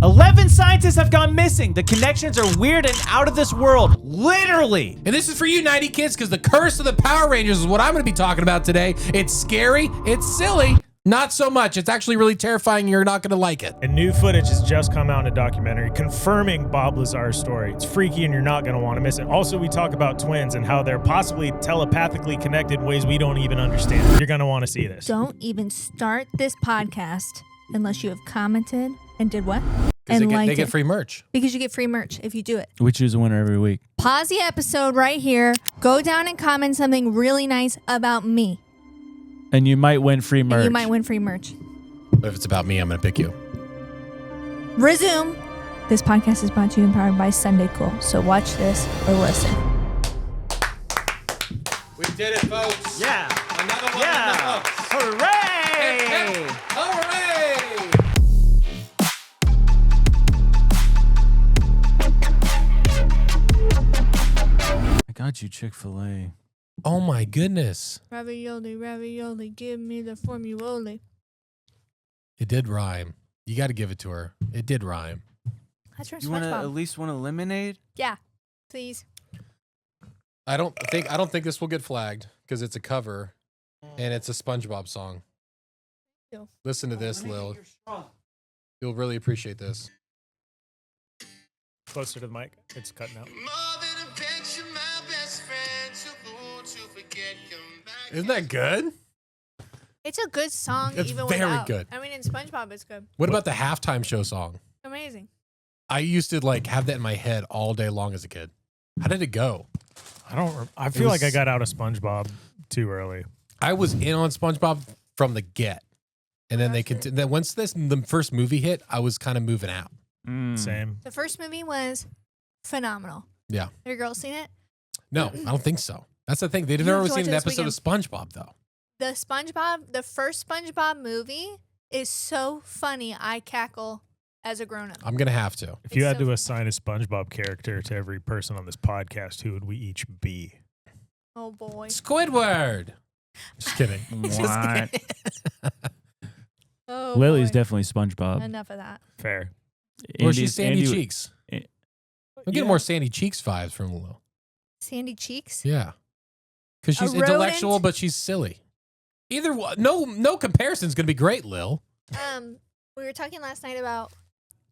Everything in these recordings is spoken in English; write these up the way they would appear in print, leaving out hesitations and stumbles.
11 scientists have gone missing. The connections are weird and out of this world. Literally. And this is for you 90 kids, because the curse of the Power Rangers is what I'm going to be talking about today. It's scary. It's silly. Not so much. It's actually really terrifying. You're not going to like it. And new footage has just come out in a documentary confirming Bob Lazar's story. It's freaky and you're not going to want to miss it. Also, we talk about twins and how they're possibly telepathically connected in ways we don't even understand. You're going to want to see this. Don't even start this podcast unless you have commented and did what? Because And they get free merch. Because you get free merch if you do it. We choose a winner every week. Pause the episode right here. Go down and comment something really nice about me. And you might win free merch. And you might win free merch. But if it's about me, I'm going to pick you. Resume. This podcast is brought to you and powered by Sunday Cool. So watch this or listen. We did it, folks. Yeah. Another one. Yeah. Hooray! Hooray! I got you Chick-fil-A. Oh my goodness. Ravioli, ravioli, give me the formula. It did rhyme. You got to give it to her. It did rhyme. That's from You want to SpongeBob. at least want a lemonade? Yeah, please. I don't think this will get flagged because it's a cover and it's a SpongeBob song. Ew. Listen to this, Lil. You'll really appreciate this. Closer to the mic. It's cutting out. Isn't that good? It's a good song. It's even very without. good. I mean, in SpongeBob, it's good. What about the halftime show song? Amazing. I used to have that in my head all day long as a kid. How did it go? I feel like I got out of SpongeBob too early. I was in on SpongeBob from the get. And then then once the first movie hit, I was kind of moving out. Same. The first movie was phenomenal. Yeah. Have your girls seen it? No, I don't think so. That's the thing. They've You never have to seen watch an it this episode of SpongeBob, though. The first SpongeBob movie is so funny. I cackle as a grown-up. I'm going to have to. If you It's had so to assign a SpongeBob character to every person on this podcast, who would we each be? Oh boy. Squidward. Just kidding. What? Oh, Lily's boy. definitely SpongeBob. Enough of that. Fair. Or she's Sandy Andy- Cheeks. Eh, I'm getting more Sandy Cheeks vibes from Lil. Sandy Cheeks. Yeah. Because she's rodent? intellectual, but she's silly. Either one. No comparison's going to be great, Lil. We were talking last night about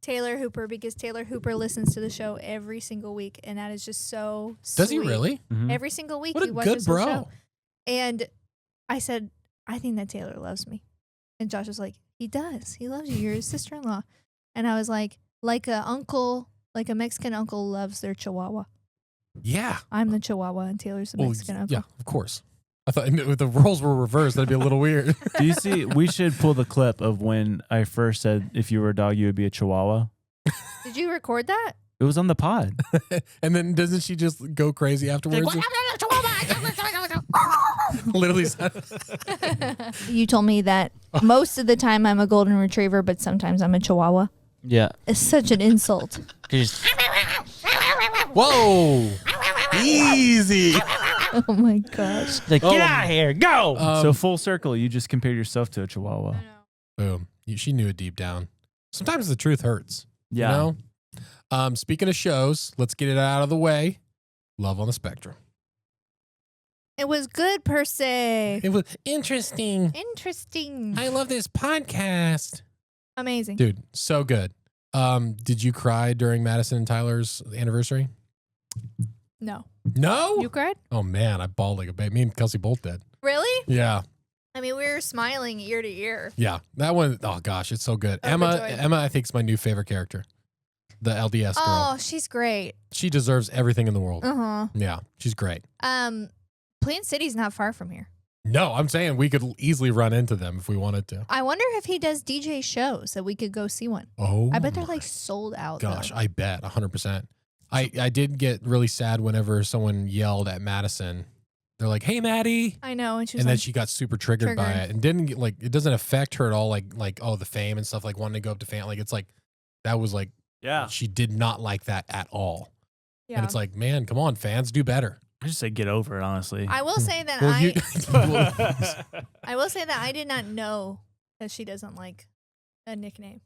Taylor Hooper because Taylor Hooper listens to the show every single week, and that is just so sweet. Does he really? Mhm. Every single week What he a watches good the bro. show. And I said, I think that Taylor loves me. And Josh was like, he does. He loves you. You're his sister-in-law. And I was like a Mexican uncle loves their chihuahua. Yeah. I'm the chihuahua and Taylor's the Well, Mexican uncle. yeah, of course. I thought if the roles were reversed, that'd be a little weird. Do you see? We should pull the clip of when I first said if you were a dog, you would be a chihuahua. Did you record that? It was on the pod. And then doesn't she just go crazy afterwards? Literally. You told me that most of the time I'm a golden retriever, but sometimes I'm a chihuahua. Yeah. It's such an insult. Whoa. Easy. Oh my gosh. Like, Oh. get out of here, go. So Um, full circle, you just compared yourself to a chihuahua. Boom. She knew it deep down. Sometimes the truth hurts. Yeah. You know? Speaking of shows, let's get it out of the way. Love on the Spectrum. It was good per se. It was interesting. Interesting. I love this podcast. Amazing. Dude, so good. Did you cry during Madison and Tyler's anniversary? No. No? You cried? Oh, man. I bawled like a baby. Me and Kelsey both did. Really? Yeah. I mean, we were smiling ear to ear. Yeah. That one, oh, gosh, it's so good. Overjoyed. Emma, I think, is my new favorite character. The LDS girl. Oh, she's great. She deserves everything in the world. Uh-huh. Yeah, she's great. Plant City's not far from here. No, I'm saying we could easily run into them if we wanted to. I wonder if he does DJ shows that we could go see one. Oh, I bet they're like sold out. gosh, though. I bet 100%. I did get really sad whenever someone yelled at Madison. They're like, "Hey, Maddie," I know, and she was and then like, she got super triggered by it, and didn't get, like, it doesn't affect her at all. Like oh, the fame and stuff, like wanting to go up to fame. Like it's like that was like, Yeah. she did not like that at all. yeah. And it's like, man, come on, fans, do better. I just say get over it, honestly. I will say that Well, I will say that I did not know that she doesn't like a nickname.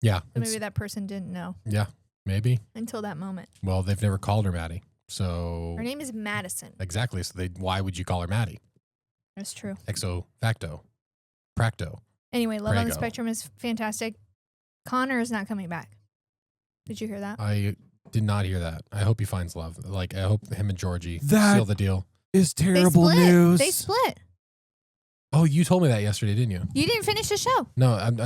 Yeah. So maybe that person didn't know Yeah, maybe. until that moment. Well, they've never called her Maddie. So Her name is Madison. exactly. So why would you call her Maddie? That's true. Exo facto. Practo. Anyway, Love on the Prego. Spectrum is fantastic. Connor is not coming back. Did you hear that? I did not hear that. I hope he finds love. Like, I hope him and Georgie That- seal the deal. Is They terrible split. news. They split. Oh, you told me that yesterday, didn't you? You didn't finish the show. No, I'm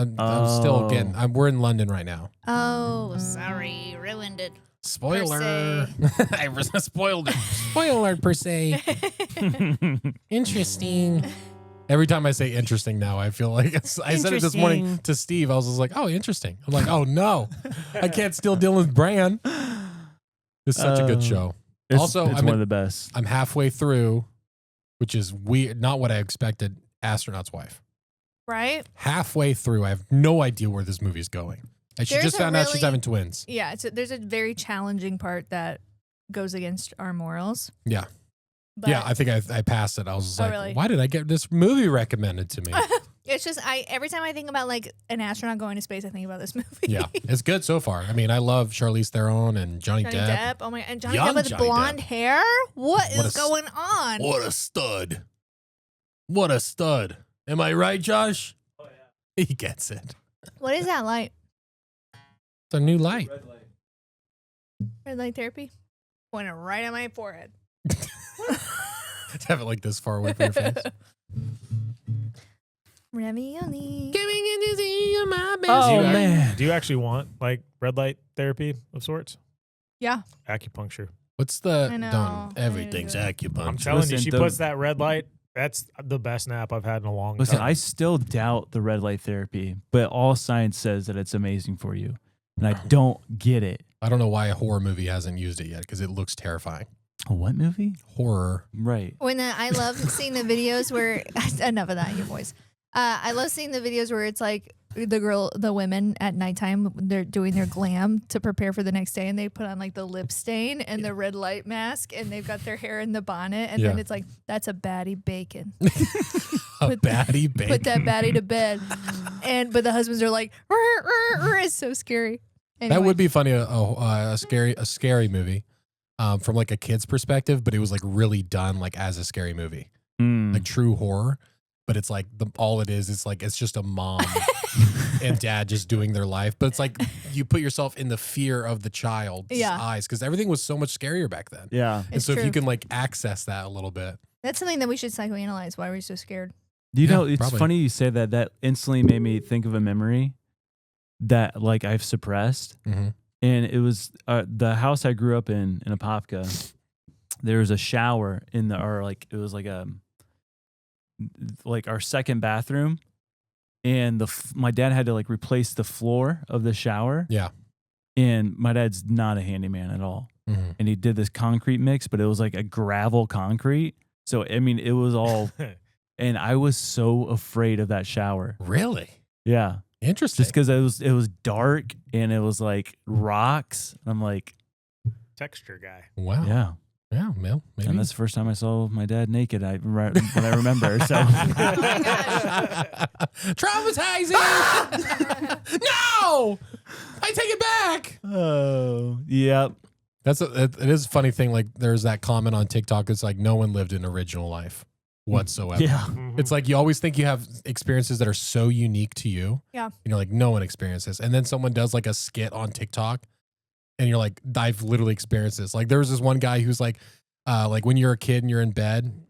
still Oh. getting. We're in London right now. Oh, sorry. Ruined it. Spoiler. I spoiled it. Spoiler per se. Interesting. Every time I say interesting now, I feel like I said it this morning Interesting. to Steve. I was just like, oh, interesting. I'm like, oh, no. I can't steal Dylan's brand. It's such a good show. It's, Also, it's I'm one in- of the best. I'm halfway through, which is weird. Not what I expected. Astronaut's Wife. Right? Halfway through, I have no idea where this movie's going. And she There's just a found out she's really- having twins. Yeah. There's a very challenging part that goes against our morals. Yeah. But Yeah, I think I passed it. I was just Oh, like, really? why did I get this movie recommended to me? it's just every time I think about like an astronaut going to space, I think about this movie. Yeah, it's good so far. I mean, I love Charlize Theron and Johnny, Johnny Depp. Depp. Oh my! And Johnny Young Depp with Johnny blonde Depp. hair. What What is a going on? What a stud. What a stud. Am I right, Josh? Oh, yeah. He gets it. What is that light? It's a new light. Red light therapy? Pointing right at my forehead. Have it like this far away from your face. Ravioli. Coming in to see you, my best Oh, friend. man. Do you actually want like red light therapy of sorts? Yeah. Acupuncture. What's the I know. done? I Everything's know. acupuncture. I'm telling you, Listen, she the- puts that red light. That's the best nap I've had in a long Listen, time. I still doubt the red light therapy, but all science says that it's amazing for you. And I don't get it. I don't know why a horror movie hasn't used it yet because it looks terrifying. A what movie? Horror. Right. When I love seeing the videos where enough of that, your voice. I love seeing the videos where it's like the women at nighttime, they're doing their glam to prepare for the next day, and they put on like the lip stain and the red light mask, and they've got their hair in the bonnet, and then Yeah. it's like that's a baddie bacon. A baddie baby. Put that baddie to bed, but the husbands are like, it's so scary. Anyway, That would be funny. A scary movie, from like a kid's perspective, but it was like really done like as a scary movie, Mm. like true horror. But it's like all it is. It's like it's just a mom and dad just doing their life. But it's like you put yourself in the fear of the child's Yeah. eyes because everything was so much scarier back then. Yeah. And It's so if you true. can like access that a little bit, That's something that we should psychoanalyze. Why we're so scared? You Yeah, know, it's probably. funny you say that. That instantly made me think of a memory that like I've suppressed. Mhm. And it was the house I grew up in Apopka. There was a shower in it was like our second bathroom, and my dad had to like replace the floor of the shower. Yeah. And my dad's not a handyman at all. Mhm. And he did this concrete mix, but it was like a gravel concrete. So I mean, it was all, and I was so afraid of that shower. Really Yeah, interesting. just because it was dark and it was like rocks. I'm like, Texture guy. Wow. yeah. Yeah. Well, maybe. And that's the first time I saw my dad naked. What I remember. So Traumatizing. No, I take it back. oh, yep. It is a funny thing. Like there's that comment on TikTok. It's like no one lived an original life whatsoever. Yeah. It's like you always think you have experiences that are so unique to you. Yeah. You know, like no one experiences. And then someone does like a skit on TikTok and you're like, I've literally experienced this. Like there was this one guy who's like when you're a kid and you're in bed,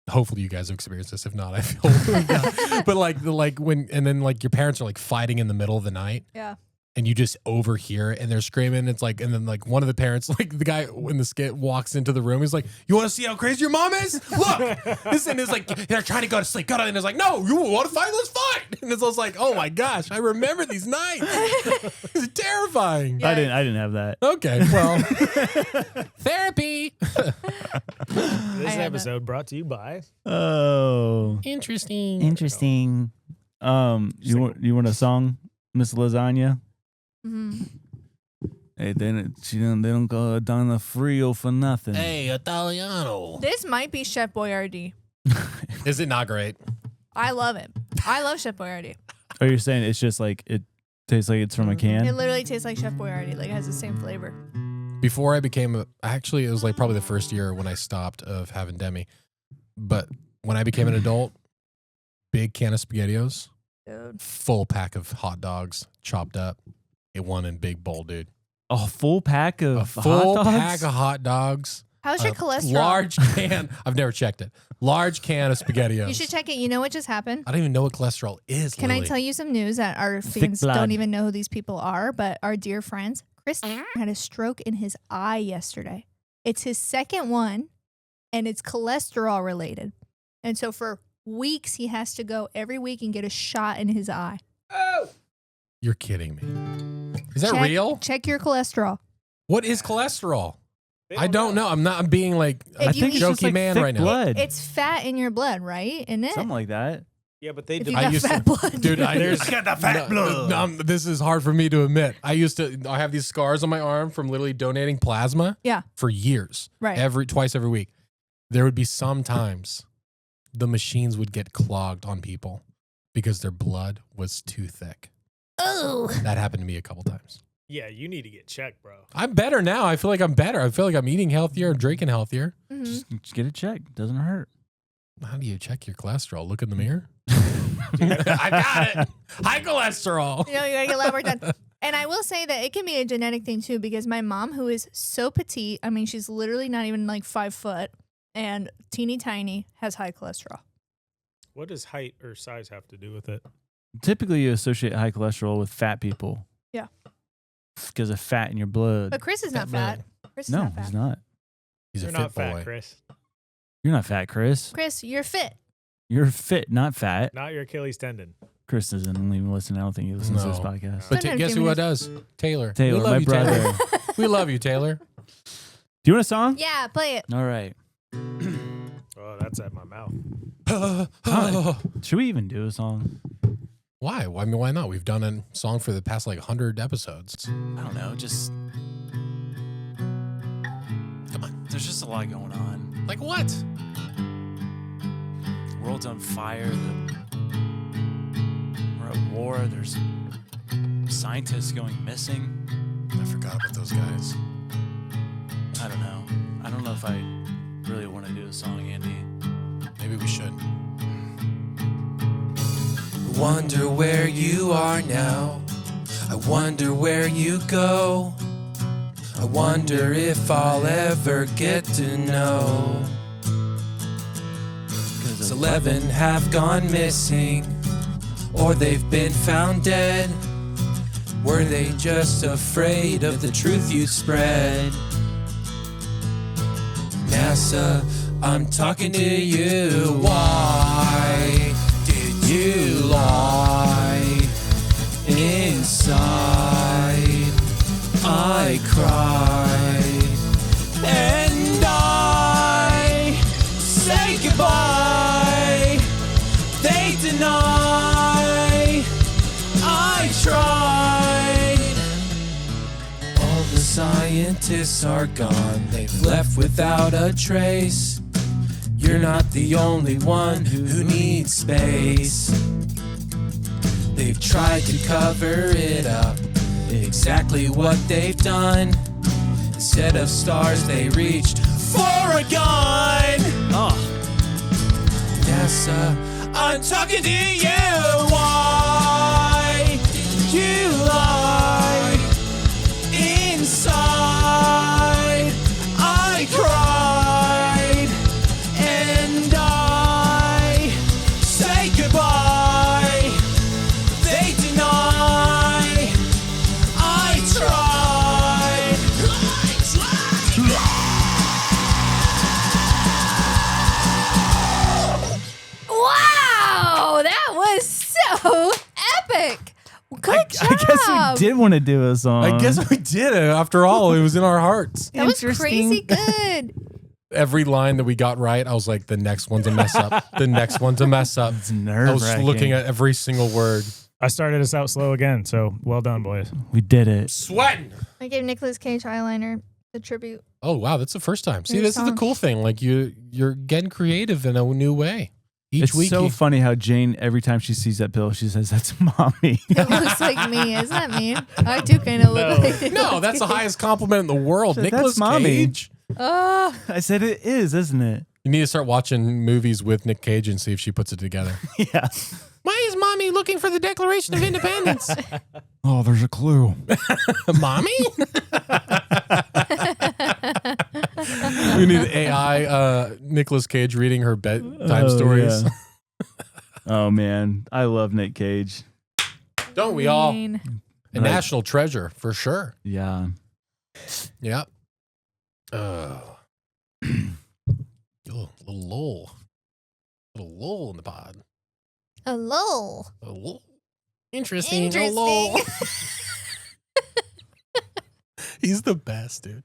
hopefully you guys have experienced this. If not, I feel really bad. But like when, and then like your parents are like fighting in the middle of the night. Yeah. And you just overhear it and they're screaming. It's like, and then like one of the parents, like the guy in the skit walks into the room. He's like, you want to see how crazy your mom is? Look, this and it's like, they're trying to go to sleep. Got it. And it's like, no, you want to fight? Let's fight. And it's also like, oh my gosh, I remember these nights. It's terrifying. Yeah. I didn't have that. Okay. Well, therapy. This had episode brought to you by. Oh, Interesting. interesting. You want a song, Miss Lasagna? Mm-hmm. Hey, they don't go Donna Frio for nothing. Hey, Italiano. This might be Chef Boyardee. Is it not great? I love it. I love Chef Boyardee. Oh, you're saying it's just like it Tastes like it's from a can. It literally tastes like Chef Boyardee. Like it has the same flavor. Before I became actually, it was like probably the first year when I stopped of having Demi. But when I became an adult, big can of SpaghettiOs, Dude. full pack of hot dogs chopped up. It won in big bowl, dude. A full pack of A full hot dogs? pack of hot dogs. How's your cholesterol? Large can. I've never checked it. Large can of SpaghettiOs. You should check it. You know what just happened? I don't even know what cholesterol is. Can I Lily. tell you some news that our Thick fans blood. don't even know who these people are, but our dear friends, Chris had a stroke in his eye yesterday. It's his second one, and it's cholesterol related. And so for weeks, he has to go every week and get a shot in his eye. You're kidding me. Is that Check- real? Check your cholesterol. What is cholesterol? I don't know. I'm being like a If you I think eat- it's just jokey like man thick right now. blood. It's fat in your blood, right? Isn't it? Something like that. Yeah, but they If you I got used to- fat blood. Dude, I got the fat blood. This is hard for me to admit. I have these scars on my arm from literally donating plasma. Yeah. For years. Right. Twice every week. There would be some times the machines would get clogged on people because their blood was too thick. Oh. That happened to me a couple times. Yeah, you need to get checked, bro. I'm better now. I feel like I'm better. I feel like I'm eating healthier, drinking healthier. Mhm. Just get it checked. Doesn't hurt. How do you check your cholesterol? Look in the mirror. I got it. High cholesterol. You know, you gotta get lab work done. And I will say that it can be a genetic thing too, because my mom, who is so petite, I mean, she's literally not even like 5 foot and teeny tiny, has high cholesterol. What does height or size have to do with it? Typically, you associate high cholesterol with fat people. Yeah. Because of fat in your blood. But Chris is not Fat fat. Chris is No, not fat. he's not. He's You're a not fit fat, boy. Chris. You're not fat, Chris. Chris, you're fit. You're fit, not fat. Not your Achilles tendon. Chris doesn't even listen. I don't think he listens to this No. podcast. But Sometimes guess Jimmy who does. does? Taylor. Taylor, we love my you, brother. Taylor. We love you, Taylor. Do you want a song? Yeah, play it. All right. Oh, that's at my mouth. Should we even do a song? Why? I mean, why not? We've done a song for the past like 100 episodes. I don't know. Just Come on. there's just a lot going on. Like what? The world's on fire. We're at war. There's scientists going missing. I forgot about those guys. I don't know. I don't know if I really want to do a song, Andy. Maybe we should. Wonder where you are now. I wonder where you go. I wonder if I'll ever get to know. 'Cause 11 have gone missing, or they've been found dead. Were they just afraid of the truth you spread? NASA, I'm talking to you. Why did you lie inside? I cried and I say goodbye. They deny I tried. All the scientists are gone. They've left without a trace. You're not the only one who needs space. They've tried to cover it up, exactly what they've done. Instead of stars, they reached for a gun. Oh, NASA, I'm talking to you. Why did you lie inside? I cried and I say goodbye. They deny I tried. Wow, that was so epic. Good job. I guess we did want to do a song. I guess we did it. After all, it was in our hearts. That was Interesting. crazy good. Every line that we got right, I was like, the next one's a mess up. The next one's a mess up. It's I nerve was looking at every single word. I started us out slow again, so well done, boys. We did it. Sweating. I gave Nicolas Cage eyeliner the tribute. Oh wow, that's the first time. See, New this is the song. cool thing. Like you're getting creative in a new way. Each It's week. so funny how Jane, every time she sees that pillow, she says, "That's mommy." It looks like me. Isn't that mean? I do kind of look like it. No, that's the highest compliment in the world. That's Nicolas mommy. Cage. Oh, I said it is, isn't it? You need to start watching movies with Nick Cage and see if she puts it together. Yeah. Why is mommy looking for the Declaration of Independence? Oh, there's a clue. Mommy? We need AI Nicolas Cage reading her bedtime stories. Yeah. Oh man, I love Nick Cage. Don't we all? mean. A national treasure for sure. Yeah. Yep. Little lull. Little lull in the pod. A lull. A lull. Interesting. A Interesting. lull. He's the best, dude.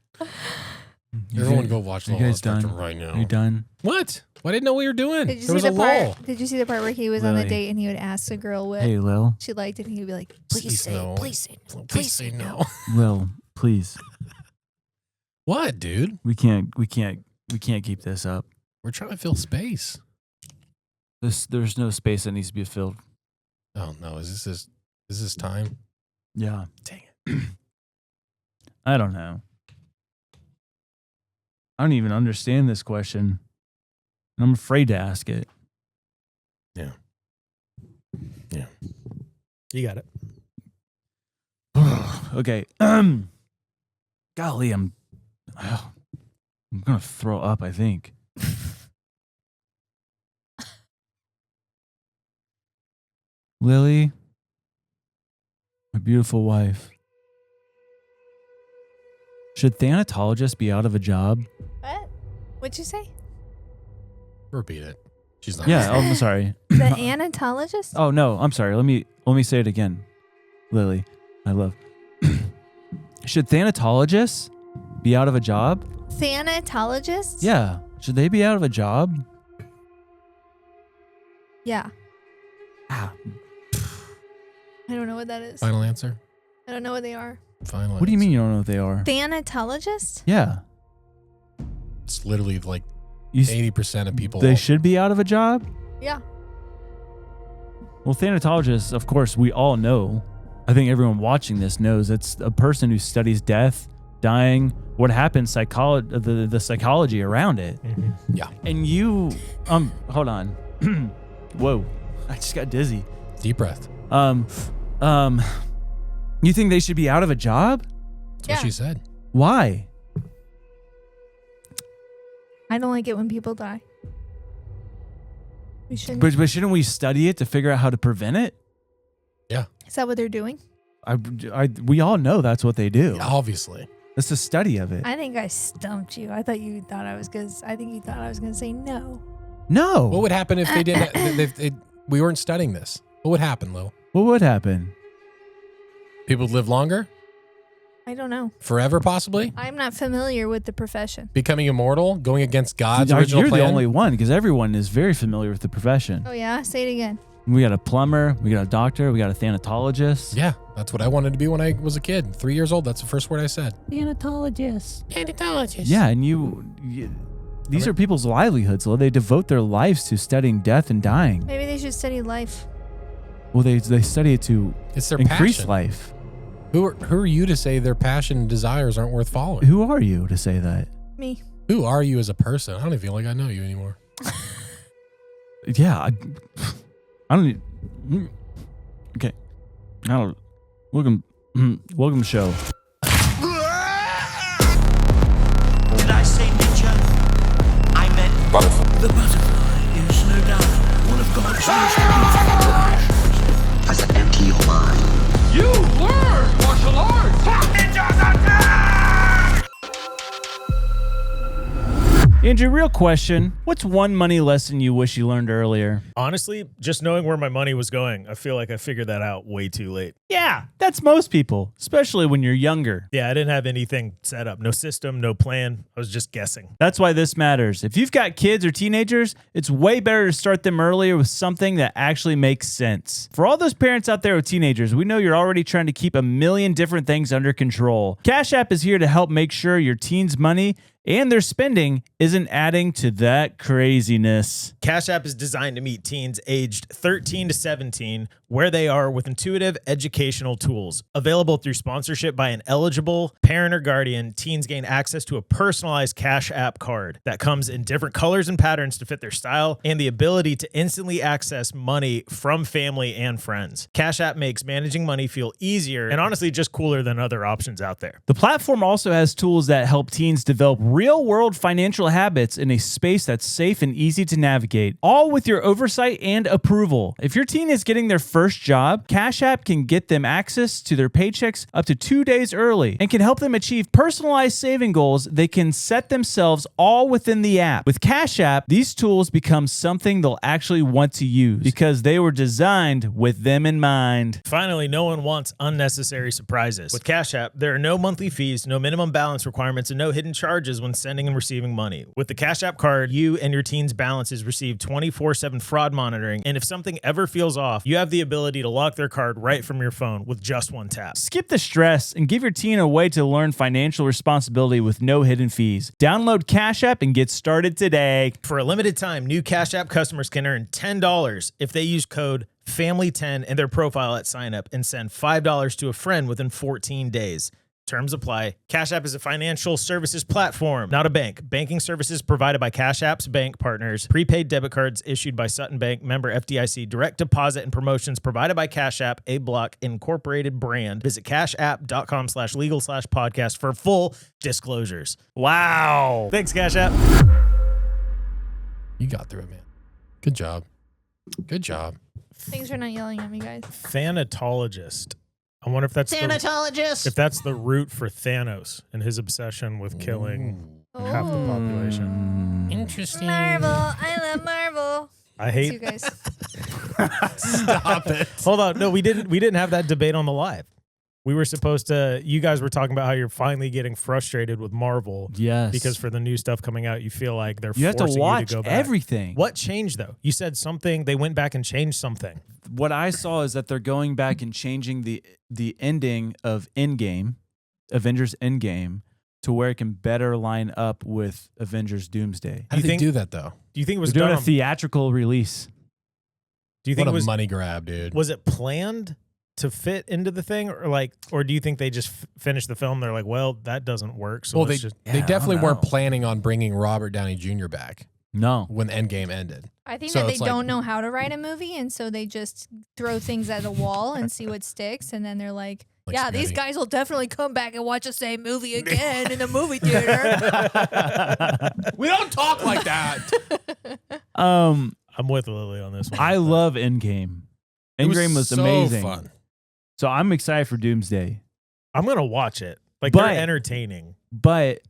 Everyone go watch You the guys done? Spectrum right now. Are you done? What? Well, I didn't know what you were doing. Did you There see was the a lull. part? Did you see the part where he was on the Lily. date and he would ask the girl what Hey, Lil. she liked, and he would be like, Please "Please say, no. please say, no. Please say no. Lil, please. What, dude? We can't keep this up. We're trying to fill space. There's no space that needs to be filled. Oh no, is this time? Yeah. Dang it. I don't know. I don't even understand this question. And I'm afraid to ask it. Yeah. You got it. Okay. Golly, I'm gonna throw up, I think. Lily, my beautiful wife. Should Thanatologists be out of a job? What? What'd you say? Repeat it. She's not. Yeah, I'm sorry. The anatologist? Oh no, I'm sorry. Let me say it again. Lily, I love. Should Thanatologists be out of a job? Thanatologist? Yeah. Should they be out of a job? Yeah. Ah, I don't know what that is. Final answer. I don't know what they are. Final. what do you mean you don't know what they are? Thanatologist? Yeah. It's literally like You, 80% of people. they should be out of a job? Yeah. Well, Thanatologists, of course, we all know. I think everyone watching this knows it's a person who studies death, dying, what happens, the psychology around it. Mm-hmm. Yeah. And you, hold on. Whoa, I just got dizzy. Deep breath. You think they should be out of a job? That's Yeah. what she said. Why? I don't like it when people die. We shouldn't. But shouldn't we study it to figure out how to prevent it? Is that what they're doing? We all know that's what they do. Yeah, obviously. It's a study of it. I think I stumped you. I think you thought I was gonna say no. No. What would happen if they didn't? We weren't studying this. What would happen, Lil? What would happen? People would live longer, I don't know. forever, possibly. I'm not familiar with the profession. Becoming immortal, going against God's You're original plan. the only one because everyone is very familiar with the profession. Oh yeah, say it again. We got a plumber, we got a doctor, we got a thanatologist. Yeah, that's what I wanted to be when I was a kid. 3 years old. That's the first word I said. Thanatologist. Thanatologist. Yeah, and these are people's livelihoods. They devote their lives to studying death and dying. Maybe they should study life. Well, they study it to It's their increase passion. life. Who are you to say their passion and desires aren't worth following? Who are you to say that? Me. Who are you as a person? I don't even feel like I know you anymore. Yeah, I don't. Okay, I don't. Welcome to the show. Did I say ninja? I meant butterfly. The butterfly is no doubt one of God's most beautiful creations. I said empty your mind. You learn martial arts! Ninjas attack! Andrew, real question. What's one money lesson you wish you learned earlier? Honestly, just knowing where my money was going, I feel like I figured that out way too late. Yeah, that's most people, especially when you're younger. Yeah, I didn't have anything set up. No system, no plan. I was just guessing. That's why this matters. If you've got kids or teenagers, it's way better to start them earlier with something that actually makes sense. For all those parents out there with teenagers, we know you're already trying to keep a million different things under control. Cash App is here to help make sure your teen's money and their spending isn't adding to that craziness. Cash App is designed to meet teens aged 13 to 17 where they are with intuitive educational tools. Available through sponsorship by an eligible parent or guardian, teens gain access to a personalized Cash App card that comes in different colors and patterns to fit their style and the ability to instantly access money from family and friends. Cash App makes managing money feel easier and honestly just cooler than other options out there. The platform also has tools that help teens develop real-world financial habits in a space that's safe and easy to navigate, all with your oversight and approval. If your teen is getting their first job, Cash App can get them access to their paychecks up to 2 days early and can help them achieve personalized saving goals they can set themselves all within the app. With Cash App, these tools become something they'll actually want to use because they were designed with them in mind. Finally, no one wants unnecessary surprises. With Cash App, there are no monthly fees, no minimum balance requirements, and no hidden charges when sending and receiving money. With the Cash App card, you and your teen's balances receive 24/7 fraud monitoring, and if something ever feels off, you have the ability to lock their card right from your phone with just one tap. Skip the stress and give your teen a way to learn financial responsibility with no hidden fees. Download Cash App and get started today. For a limited time, new Cash App customers can earn $10 if they use code FAMILY10 in their profile at sign up and send $5 to a friend within 14 days. Terms apply. Cash App is a financial services platform, not a bank. Banking services provided by Cash App's bank partners. Prepaid debit cards issued by Sutton Bank, member FDIC. Direct deposit and promotions provided by Cash App, a Block Incorporated brand. Visit cashapp.com/legal/podcast for full disclosures. Wow. Thanks, Cash App. You got through it, man. Good job. Good job. Thanks for not yelling at me, guys. Thanatologist. I wonder if that's Thanatologist. that's the root for Thanos and his obsession with killing half the population. Interesting. Marvel. I love Marvel. I Thanks, hate. you guys. Stop it. Hold on, no, we didn't have that debate on the live. We were supposed to. You guys were talking about how you're finally getting frustrated with Marvel. Yes. Because for the new stuff coming out, you feel like they're You have to forcing watch you to go back. everything. What changed though? You said something. They went back and changed something. What I saw is that they're going back and changing the ending of Endgame, Avengers Endgame, to where it can better line up with Avengers Doomsday. How did they do that, though? Do you think it was They're doing done a theatrical release. Do you think What it was a money grab, dude. Was it planned to fit into the thing, or do you think they just finished the film? They're like, well, that doesn't work. So Well, let's they just. definitely I don't weren't know. planning on bringing Robert Downey Jr. back No. when Endgame ended. I think So that they it's like- don't know how to write a movie, and so they just throw things at a wall and see what sticks, and then they're like, Like yeah, these spaghetti. guys will definitely come back and watch the same movie again in the movie theater. We don't talk like that. I'm with Lily on this one. I love Endgame. It Endgame was so amazing. fun. So I'm excited for Doomsday. I'm gonna watch it. Like But- they're entertaining. But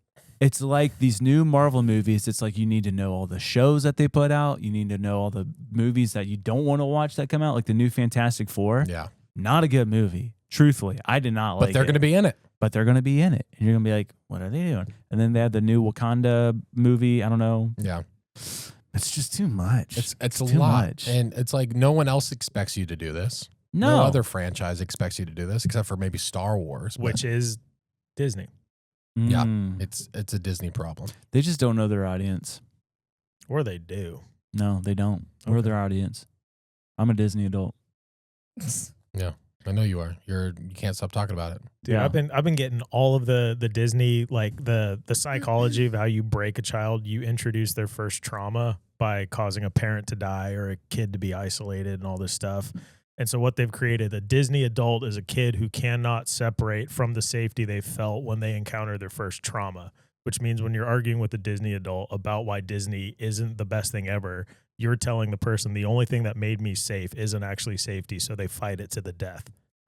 it's like these new Marvel movies. It's like you need to know all the shows that they put out. You need to know all the movies that you don't want to watch that come out, like the new Fantastic Four. Yeah. Not a good movie. Truthfully, I did not like it. But they're going to be in it. But they're going to be in it. And you're going to be like, what are they doing? And then they had the new Wakanda movie. I don't know. Yeah. It's just too much. It's a too lot. much. And it's like no one else expects you to do this. No. other franchise expects you to do this except for maybe Star Wars. but Which is Disney. yeah, Mm. it's a Disney problem. They just don't know their audience. Or they do. No, they don't. Or Okay. their audience. I'm a Disney adult. I know you are. You can't stop talking about it. Dude, Yeah. I've been getting all of the Disney, like the psychology of how you break a child. You introduce their first trauma by causing a parent to die or a kid to be isolated and all this stuff. And so what they've created, a Disney adult is a kid who cannot separate from the safety they felt when they encounter their first trauma, which means when you're arguing with a Disney adult about why Disney isn't the best thing ever, you're telling the person the only thing that made me safe isn't actually safety, so they fight it to the death.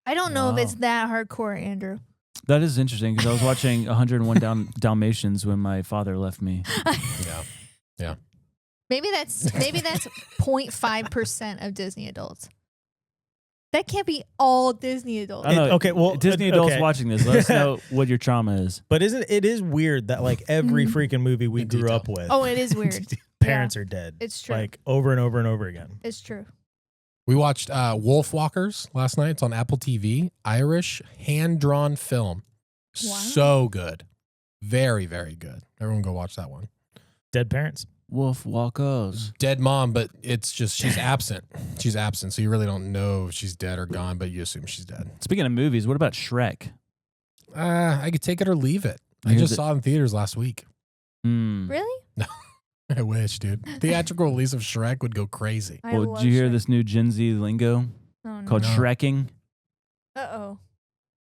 I don't know if Wow. it's that hardcore, Andrew. That is interesting because I was watching 101 Dalmatians when my father left me. Yeah. Maybe that's 0.5% of Disney adults. That can't be all Disney adults. I don't know. Okay, well, Disney adults okay. watching this, let us know what your trauma is. But it is weird that like every freaking movie we In grew detail. up with, Oh, it is weird. parents are dead. It's true. Like over and over and over again. It's true. We watched Wolf Walkers last night. It's on Apple TV. Irish hand-drawn film. Wow. So good. Very, very good. Everyone go watch that one. Dead parents. Wolf Walkers. Dead mom, but it's just she's absent. She's absent, so you really don't know if she's dead or gone, but you assume she's dead. Speaking of movies, what about Shrek? I could take it or leave it. I Here's just it. saw it in theaters last week. Really? I wish, dude. Theatrical release of Shrek would go crazy. I Well, love did you hear Shrek. this new Gen Z lingo Oh, no. called No. Shrekking? Uh-oh.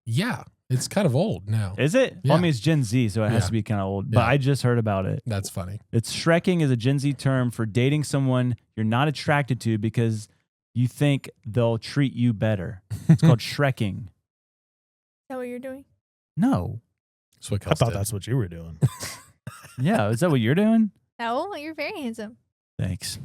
Yeah, it's kind of old now. Is it? Yeah. Well, I mean, it's Gen Z, so it has Yeah. to be kind of old. But Yeah. I just heard about it. That's funny. It's Shrekking is a Gen Z term for dating someone you're not attracted to because you think they'll treat you better. It's called Shrekking. Is that what you're doing? No. That's what I Kels thought did. that's what you were doing. Yeah, is that what you're doing? No, you're very handsome. Thanks.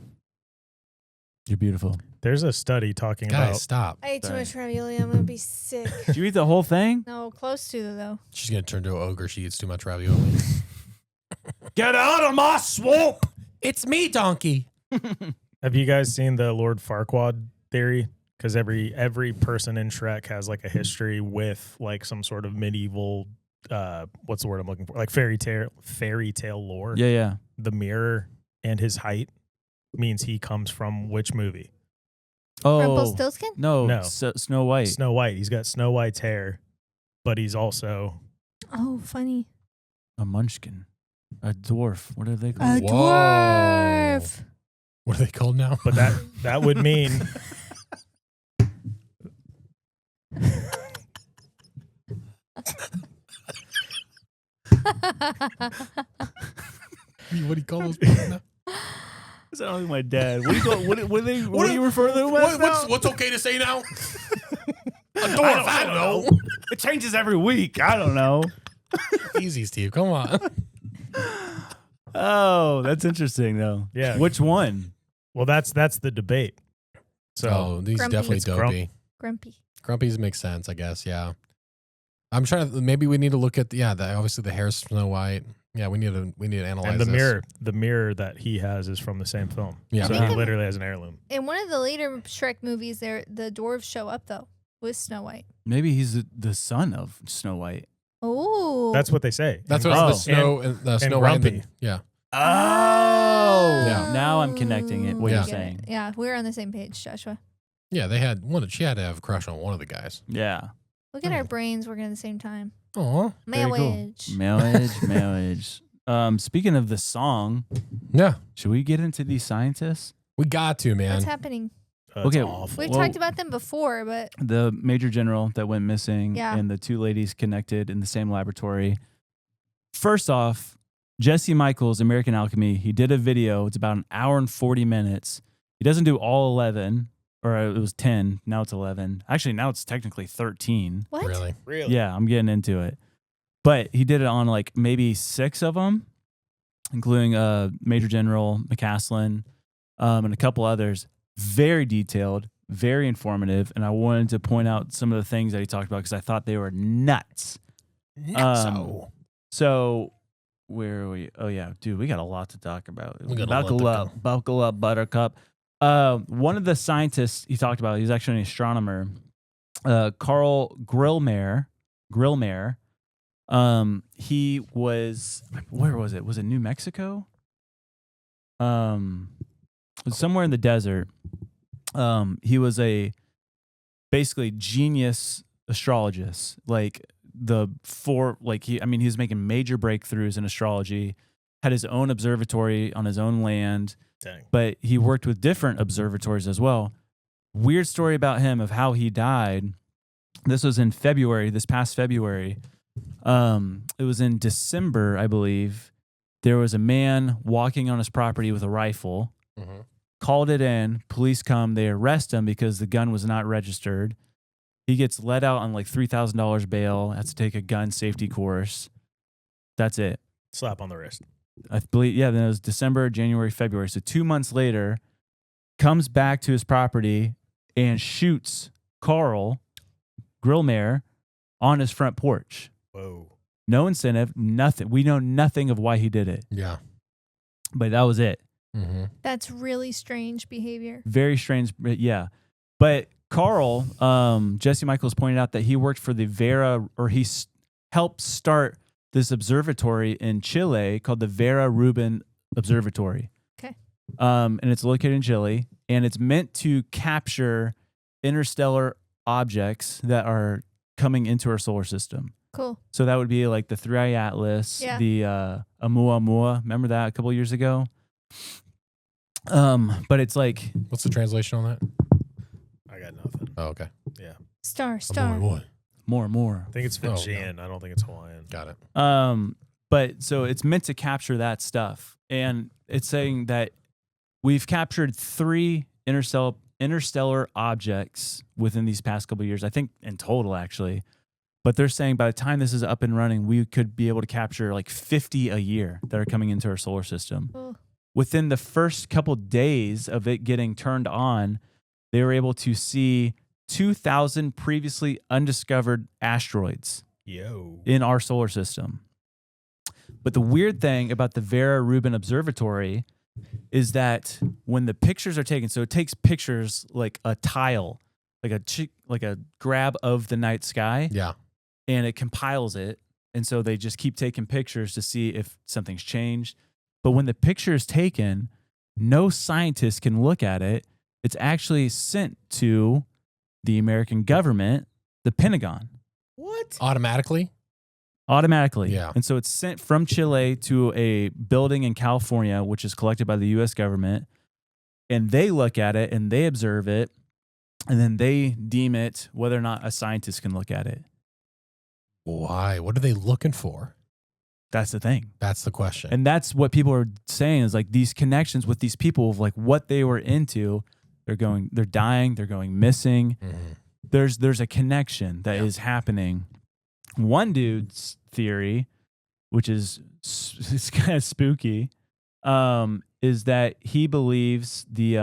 You're beautiful. There's a study talking Guys, about stop. I ate too Sorry. much ravioli. I'm going to be sick. Did you eat the whole thing? No, close to though. She's gonna turn to an ogre. She eats too much ravioli. Get out of my swamp! It's me, donkey. Have you guys seen the Lord Farquaad theory? Because every person in Shrek has like a history with like some sort of medieval what's the word I'm looking for? Like fairy tale lore. Yeah, yeah. The mirror and his height means he comes from which movie? Oh, Rumpelstiltskin? no, No. Snow White. Snow White. He's got Snow White's hair, but he's also Oh, funny. A munchkin. A dwarf. What are they A called? Whoa. dwarf. What are they called now? but that would mean What do you call those people now? Is that like my dad? What do you call? What do you refer to them as? What's okay to say now? A dwarf. I don't know. It changes every week. I don't know. Easy, Steve. Come on. Oh, that's interesting though. Yeah. Which one? well that's the debate. So Oh, these Grumpy. definitely It's dopey. Grumpy. Grumpies make sense, I guess. Yeah. I'm trying to. Maybe we need to look at obviously the hair is Snow White. Yeah, we need to analyze and the this. mirror that he has is from the same film. Yeah. So I think he I'm- literally has an heirloom. In one of the later Shrek movies, the dwarves show up though with Snow White. Maybe he's the son of Snow White. Oh, That's what they say. That's And- what Oh. the Snow and the and Snow White. Grumpy. Yeah. Oh, Yeah. Now I'm connecting it. What Yeah. you're Get it. saying? Yeah, we're on the same page, Joshua. Yeah, they had one. She had to have a crush on one of the guys. Yeah. Look at our brains working at the same time. Oh. Very cool. Marriage. Marriage. Speaking of the song, Yeah. should we get into these scientists? We got to, man. What's happening? It's Okay. awful. We've Well- talked about them before, but The major general that went missing Yeah. and the two ladies connected in the same laboratory. First off, Jesse Michaels, American Alchemy, he did a video. It's about an hour and 40 minutes. He doesn't do all 11, or it was 10. Now it's 11. Actually, now it's technically 13. what? Really? Really? Yeah, I'm getting into it. But he did it on like maybe 6 of them, including Major General McCaslin and a couple others. Very detailed, very informative. And I wanted to point out some of the things that he talked about because I thought they were nuts. So where are we? Oh, yeah, dude, we got a lot to talk about. We got a lot to go. Buckle up, Buttercup. One of the scientists he talked about, he's actually an astronomer, Carl Grillmere. He was, where was it? Was it New Mexico? It was somewhere in the desert. He was a basically genius astrologist. Like he's making major breakthroughs in astrology, had his own observatory on his own land, Dang. but he worked with different observatories as well. Weird story about him of how he died. This was in February, this past February. It was in December, I believe. There was a man walking on his property with a rifle, Mhm. called it in, police come, they arrest him because the gun was not registered. He gets let out on like $3,000 bail, has to take a gun safety course. That's it. Slap on the wrist. I believe, yeah, then it was December, January, February. So 2 months later, comes back to his property and shoots Carl Grillmere on his front porch. Whoa. No incentive, nothing. We know nothing of why he did it, Yeah. but that was it. Mm-hmm. That's really strange behavior. Very strange, but yeah. But Carl, Jesse Michaels pointed out that he worked for the Vera, or he helped start this observatory in Chile called the Vera Rubin Observatory. Okay. And it's located in Chile, and it's meant to capture interstellar objects that are coming into our solar system. Cool. So that would be like the 3i Atlas, Yeah. the Oumuamua. Remember that a couple years ago? But it's like, What's the translation on that? I got nothing. Oh, okay. Star. more. I think it's Oh, Fijian. I don't think it's Hawaiian. Got it. But so it's meant to capture that stuff. And it's saying that we've captured 3 interstellar objects within these past couple of years, I think in total, actually. But they're saying by the time this is up and running, we could be able to capture like 50 a year that are coming into our solar system. Oh. Within the first couple days of it getting turned on, they were able to see 2,000 previously undiscovered asteroids Yo. in our solar system. But the weird thing about the Vera Rubin Observatory is that when the pictures are taken, so it takes pictures like a tile, like a grab of the night sky, Yeah. and it compiles it. And so they just keep taking pictures to see if something's changed. But when the picture is taken, no scientist can look at it. It's actually sent to the American government, the Pentagon. What? Automatically? Automatically. Yeah. And so it's sent from Chile to a building in California, which is collected by the U.S. government. And they look at it and they observe it. And then they deem it whether or not a scientist can look at it. Why? What are they looking for? That's the thing. That's the question. And that's what people are saying is like these connections with these people of like what they were into. They're dying, they're going missing. Mhm. There's a connection that is happening. One dude's theory, which is it's kind of spooky, is that he believes the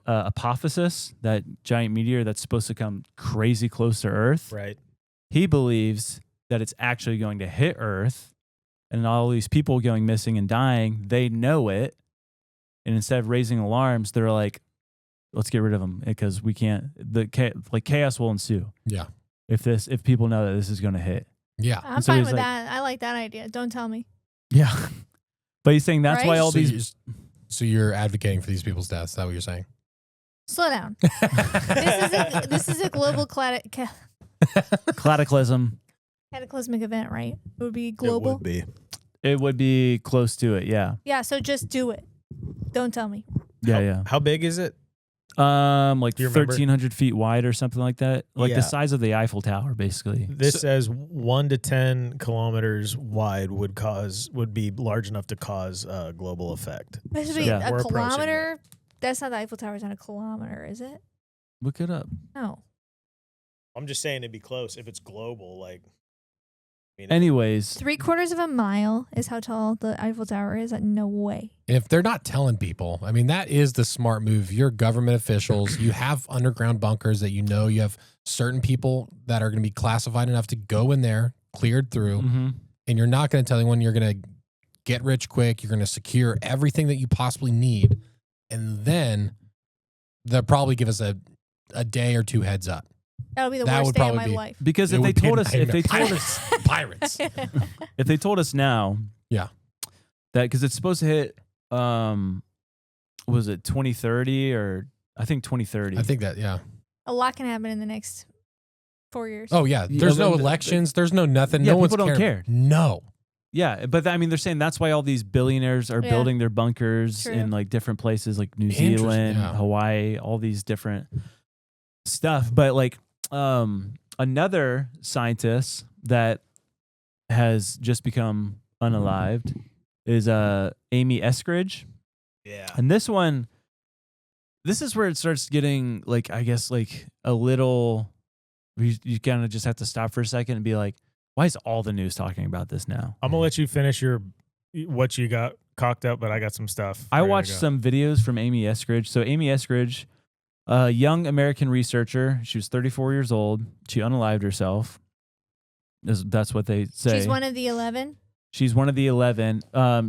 apophysis, that giant meteor that's supposed to come crazy close to Earth. Right. He believes that it's actually going to hit Earth, and all these people going missing and dying, they know it, and instead of raising alarms, they're like, let's get rid of them because we can't. Chaos will ensue. Yeah. If people know that this is going to hit. Yeah. I'm so fine he's with like- that. I like that idea. Don't tell me. Yeah. But he's saying that's Right? why all So these. So you're advocating for these people's deaths? Is that what you're saying? Slow down. This is a global Cataclysm. cataclysmic event, right? It would be global. It would be. It would be close to it. Yeah. Yeah, so just do it. Don't tell me. Yeah. How big is it? Like Do you remember? 1,300 feet wide or something like that. Like Yeah. the size of the Eiffel Tower, basically. This says 1 to 10 kilometers wide would be large enough to cause a global effect. This would So be yeah. a we're approaching kilometer. That's not the Eiffel Tower. It's not a kilometer, is it? Look it up. No. I'm just saying it'd be close if it's global. Like, I mean, Anyways, 3/4 of a mile is how tall the Eiffel Tower is. No way. And if they're not telling people, I mean, that is the smart move. You're government officials. You have underground bunkers that you have certain people that are going to be classified enough to go in there, cleared through, mhm. and you're not going to tell anyone. You're going to get rich quick. You're going to secure everything that you possibly need. And then they'll probably give us a day or two heads up. That'll be the That worst would day of probably my be- life. Because It if they would be a told us, Pirates. if they told us now, Yeah. that because it's supposed to hit, was it 2030 or I think 2030? I think that, yeah. A lot can happen in the next 4 years. Oh, yeah. Yeah, There's no but- elections. There's no nothing. Yeah, No one's people don't care. No. Yeah, but I mean, they're saying that's why all these billionaires are Yeah. building their bunkers True. in like different places, like New Interesting, Zealand, yeah. Hawaii, all these different stuff. But like, another scientist that has just become unalived is Amy Eskridge, yeah. and this is where it starts getting like, I guess, like a little. You kind of just have to stop for a second and be like, why is all the news talking about this now? I'm gonna let you finish what you got cocked up, but I got some stuff. I ready to watched go. some videos from Amy Eskridge. So Amy Eskridge, a young American researcher, she was 34 years old. She unalived herself. That's what they say. She's one of the 11. She's one of the 11.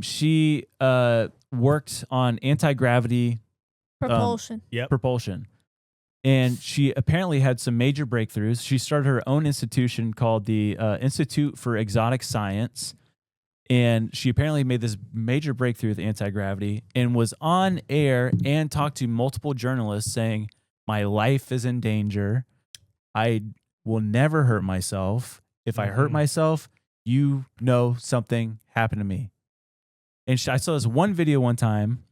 She worked on anti-gravity Propulsion. Yep. propulsion. And she apparently had some major breakthroughs. She started her own institution called the Institute for Exotic Science. And she apparently made this major breakthrough with anti-gravity and was on air and talked to multiple journalists saying, my life is in danger. I will never hurt myself. If I hurt myself, you know something happened to me. And I saw this one video one time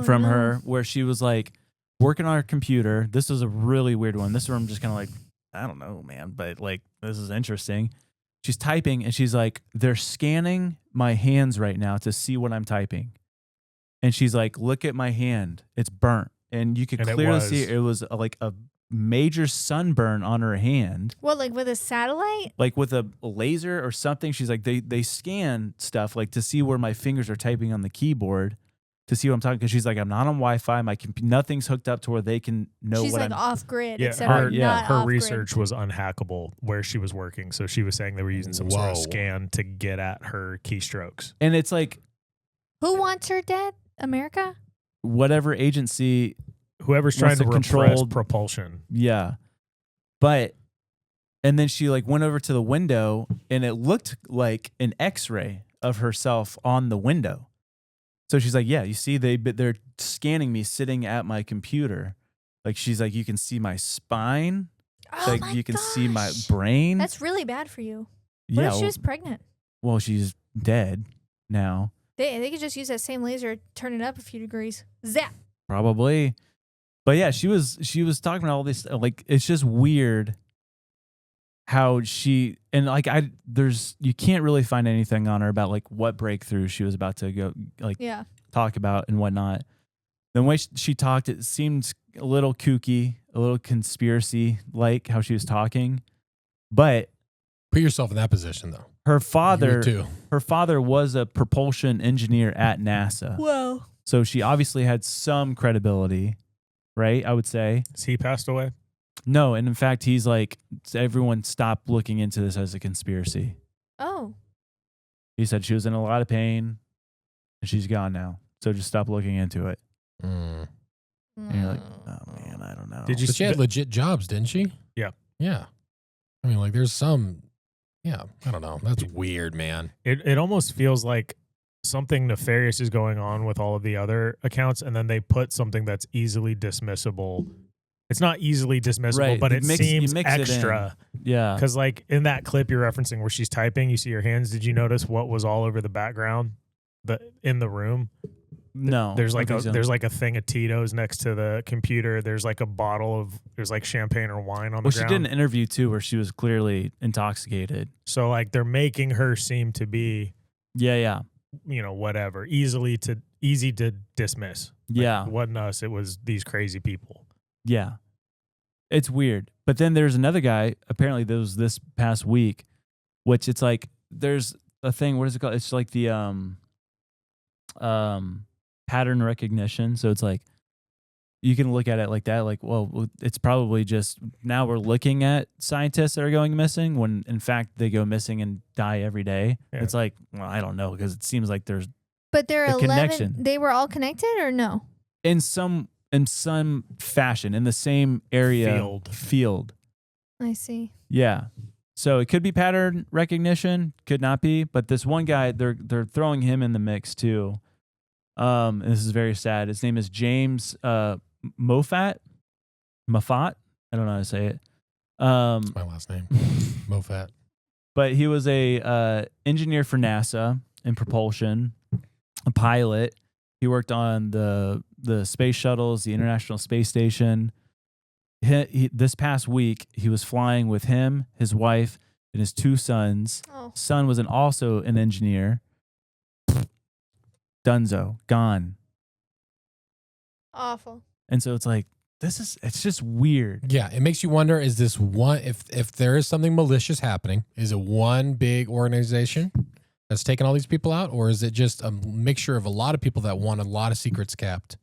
from her where she was like working on her computer. This was a really weird one. This is where I'm just kind of like, I don't know, man, but like, this is interesting. She's typing and she's like, they're scanning my hands right now to see what I'm typing. And she's like, look at my hand. It's burnt. And you could clearly see it was like a major sunburn on her hand. What, like with a satellite? Like with a laser or something. She's like, they scan stuff like to see where my fingers are typing on the keyboard to see what I'm talking. Because she's like, I'm not on Wi-Fi. Nothing's hooked up to where they can know She's what like I'm off grid. Yeah, Except her research was unhackable where she was working. So she was saying they were using some sort of scan to get at her keystrokes. And it's like, who wants her dead? America? Whatever agency. Whoever's trying to repress propulsion. Yeah. And then she like went over to the window and it looked like an X-ray of herself on the window. So she's like, yeah, you see, they're scanning me sitting at my computer. Like she's like, you can see my spine. Oh like my you can see my gosh. brain. That's really bad for you. What Yeah. if she was pregnant? Well, she's dead now. They could just use that same laser, turn it up a few degrees. Zap. Probably. But yeah, she was talking about all this. Like, it's just weird how she, and like, you can't really find anything on her about like what breakthrough she was about to go, like, talk about and whatnot. The way she talked, it seemed a little kooky, a little conspiracy like how she was talking. But put yourself in that position though. Her father was a propulsion engineer at NASA. Whoa. So she obviously had some credibility. Right, I would say. Has he passed away? No, and in fact, he's like, everyone stop looking into this as a conspiracy. Oh. He said she was in a lot of pain, and she's gone now. So just stop looking into it. And you're like, oh man, I don't know. But she had legit jobs, didn't she? Yeah. Yeah. I mean, like, there's some. Yeah, I don't know. That's weird, man. It almost feels like something nefarious is going on with all of the other accounts, and then they put something that's easily dismissible. It's not easily dismissible, right. but it seems It extra. yeah. Because like in that clip you're referencing where she's typing, you see her hands. Did you notice what was all over the background in the room? No. There's like a thing of Tito's next to the computer. There's like a bottle of champagne or wine on the ground. Well, she did an interview too where she was clearly intoxicated. So like they're making her seem to be yeah. Whatever, easy to dismiss. Yeah. It wasn't us, it was these crazy people. Yeah. It's weird. But then there's another guy, apparently there was this past week, which it's like, there's a thing, what is it called? It's like the pattern recognition. So it's like, you can look at it like that, like, well, it's probably just, now we're looking at scientists that are going missing when in fact they go missing and die every day. Yeah. It's like, well, I don't know, because it seems like there's But there are 11, connection. They were all connected or no? In some fashion, in the same area. Field. I see. Yeah. So it could be pattern recognition, could not be, but this one guy, they're throwing him in the mix too. And this is very sad. His name is James Moffat. I don't know how to say it. That's my last name. Moffat. But he was a engineer for NASA in propulsion, a pilot. He worked on the space shuttles, the International Space Station. This past week, he was flying with him, his wife, and his two sons. Oh. Son was also an engineer. Dunzo, gone. Awful. And so it's like, it's just weird. Yeah, it makes you wonder, is this one, if there is something malicious happening, is it one big organization that's taking all these people out, or is it just a mixture of a lot of people that want a lot of secrets kept,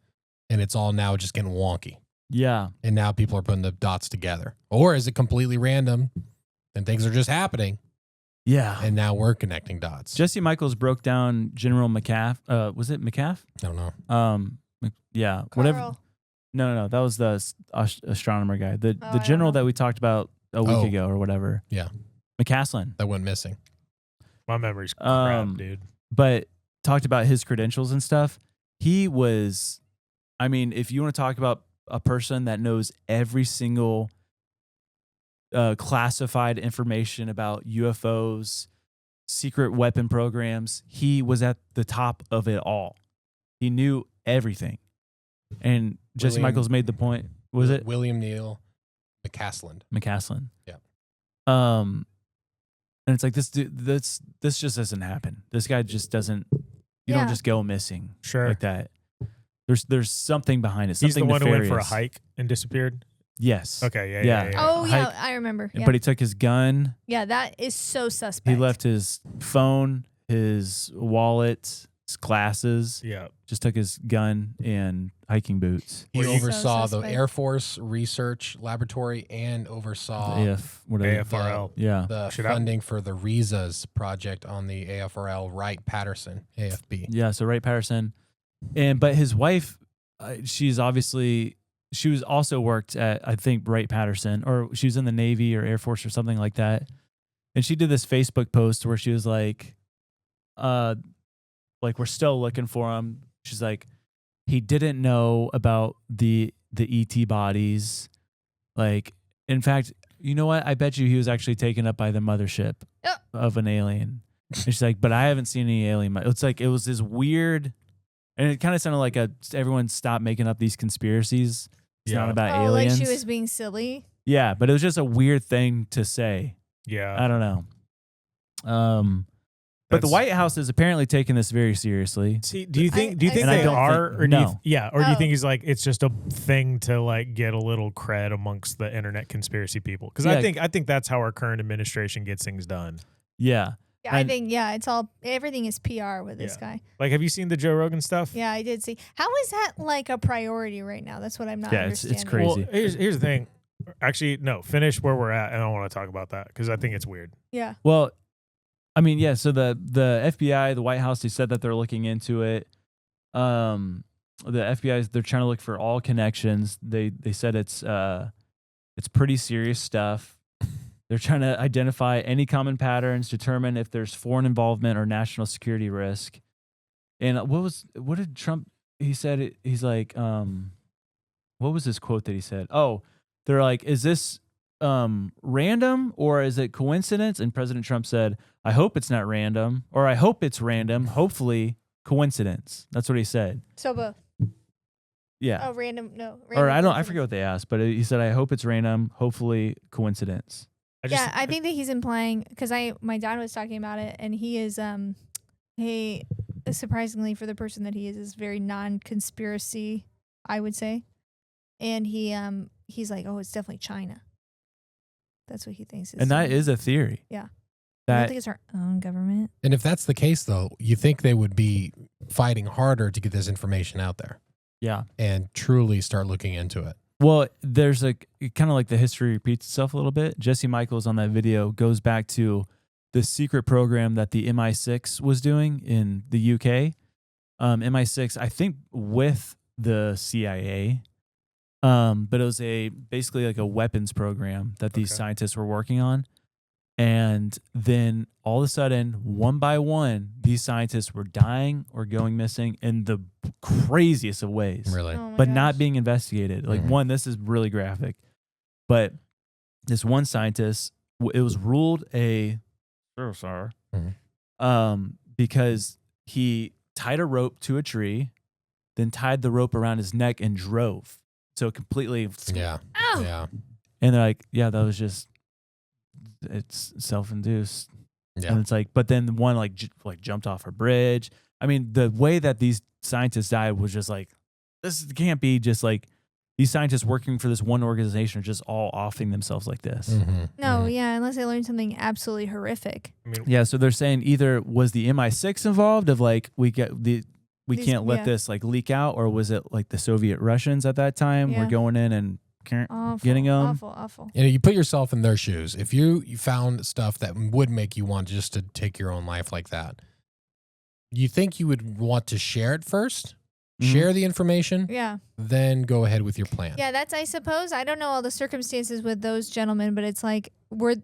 and it's all now just getting wonky? Yeah. And now people are putting the dots together. Or is it completely random and things are just happening? Yeah. And now we're connecting dots. Jesse Michaels broke down General McCaff. Was it McCaff? I don't know. Yeah. Carl. Whatever. No. That was the astronomer guy. The I don't general know. that we talked about a week ago or whatever. Yeah. McCaslin. That went missing. My memory's crap, dude. But talked about his credentials and stuff. He was, I mean, if you want to talk about a person that knows every single classified information about UFOs, secret weapon programs, he was at the top of it all. He knew everything. And Jesse William- Michaels made the point. Was it William Neal McCaslin? McCaslin? Yeah. And it's like this just doesn't happen. This guy just doesn't. You don't Yeah. just go missing Sure. like that. There's something behind it. He's the Something one who went for a nefarious. hike and disappeared. Yes. Okay, yeah. Yeah. Oh yeah, Hike- I remember. Yeah. But he took his gun. Yeah, that is so suspect. He left his phone, his wallet, his glasses. Yeah. Just took his gun and hiking boots. He Well, you- oversaw So the suspect. Air Force Research Laboratory and oversaw Whatever. AFRL. Yeah. the Should I- funding for the Rezas project on the AFRL Wright-Patterson AFB. Yeah. So Wright Patterson, but his wife, she was also worked at, I think, Wright Patterson, or she was in the Navy or Air Force or something like that. And she did this Facebook post where she was like, we're still looking for him. She's like, he didn't know about the ET bodies. Like, in fact, you know what? I bet you he was actually taken up by the mothership Yep. of an alien. And she's like, but I haven't seen any alien. It's like, it was this weird, and it kind of sounded like everyone stopped making up these conspiracies. It's not about Oh, aliens. like she was being silly. Yeah, but it was just a weird thing to say. Yeah. I don't know. But the That's- White House is apparently taking this very seriously. See, do you think they And I don't are, think- or do you, no. yeah, or do you Oh. think he's like it's just a thing to like get a little cred amongst the internet conspiracy people? Because Yeah. I think that's how our current administration gets things done. Yeah. Yeah, I And- think it's all everything is PR with this guy. Like, have you seen the Joe Rogan stuff? Yeah, I did see. How is that like a priority right now? That's what I'm not Yeah, it's understanding. crazy. Well, here's the thing. Actually, no. Finish where we're at, and I don't want to talk about that because I think it's weird. Yeah. Well, I mean, yeah. So the FBI, the White House, they said that they're looking into it. The FBI, they're trying to look for all connections. They said it's pretty serious stuff. They're trying to identify any common patterns, determine if there's foreign involvement or national security risk. And what did Trump? He said he's like, what was his quote that he said? Oh, they're like, is this random or is it coincidence? And President Trump said, I hope it's not random, or I hope it's random. Hopefully, coincidence. That's what he said. So both. Yeah. Oh, random. No. Or I random forget what they asked, but he said, I hope it's random. Hopefully, coincidence. Yeah, I think that he's implying because my dad was talking about it, and he is he surprisingly for the person that he is very non-conspiracy, I would say, and he's like, oh, it's definitely China. That's what he thinks. And that is a theory. Yeah. I don't That think it's our own government. And if that's the case, though, you think they would be fighting harder to get this information out there yeah. and truly start looking into it. Well, there's kind of like the history repeats itself a little bit. Jesse Michaels on that video goes back to the secret program that the MI6 was doing in the UK. MI6, I think, with the CIA. But it was basically like a weapons program that these scientists were working on. And then all of a sudden, one by one, these scientists were dying or going missing in the craziest of ways. Really? Oh my But gosh. not being investigated. Like, one, this is really graphic. But this one scientist, it was ruled a suicide because he tied a rope to a tree, then tied the rope around his neck and drove. So completely. Yeah. Ow! Yeah. And they're like, yeah, that was just, it's self-induced. Yeah. And it's like, but then one like jumped off a bridge. I mean, the way that these scientists died was just like, this can't be just like these scientists working for this one organization are just all offing themselves like this. Mm-hmm. No, yeah, unless they learned something absolutely horrific. I mean, Yeah, so they're saying either was the MI6 involved of like we can't let yeah. this like leak out, or was it like the Soviet Russians at that time were Yeah. going in and Awful. getting them? Awful. You know, you put yourself in their shoes. If you found stuff that would make you want just to take your own life like that, you think you would want to share it first? share the information, Yeah. then go ahead with your plan. Yeah, that's, I suppose, I don't know all the circumstances with those gentlemen, but it's like, we're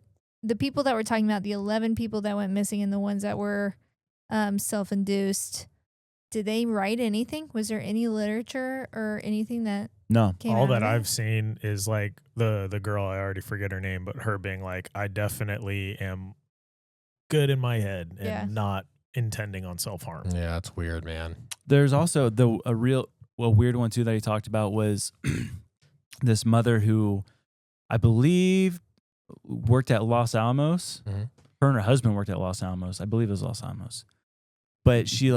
the people that we're talking about, the 11 people that went missing and the ones that were self-induced, did they write anything? Was there any literature or anything that No. came All out that of it? I've seen is like the girl, I already forget her name, but her being like, I definitely am good in my head and Yeah. not intending on self-harm. Yeah, that's weird, man. There's also a weird one too that he talked about was this mother who I believe worked at Los Alamos. Mhm. Her and her husband worked at Los Alamos. I believe it was Los Alamos. But she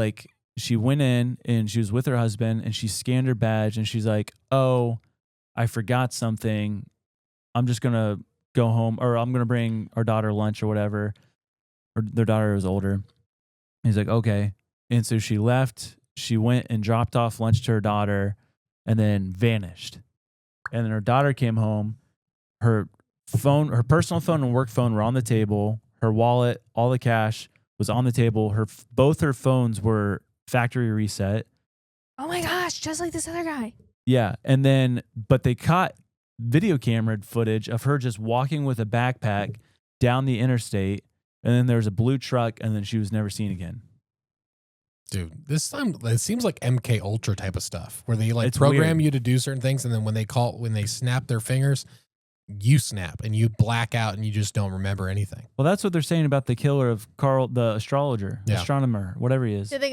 went in and she was with her husband and she scanned her badge and she's like, "Oh, I forgot something. I'm just going to go home, or I'm going to bring our daughter lunch or whatever." Or their daughter was older. He's like, "Okay." And so she left. She went and dropped off lunch to her daughter and then vanished. And then her daughter came home. Her phone, her personal phone and work phone were on the table. Her wallet, all the cash was on the table. Both her phones were factory reset. Oh my gosh, just like this other guy. Yeah. And then, but they caught video camera footage of her just walking with a backpack down the interstate. And then there was a blue truck and then she was never seen again. Dude, this time it seems like MK Ultra type of stuff where they like It's program weird. you to do certain things, and then when they snap their fingers, you snap and you black out and you just don't remember anything. Well, that's what they're saying about the killer of Carl, the astrologer, Yeah. astronomer, whatever he is. Does the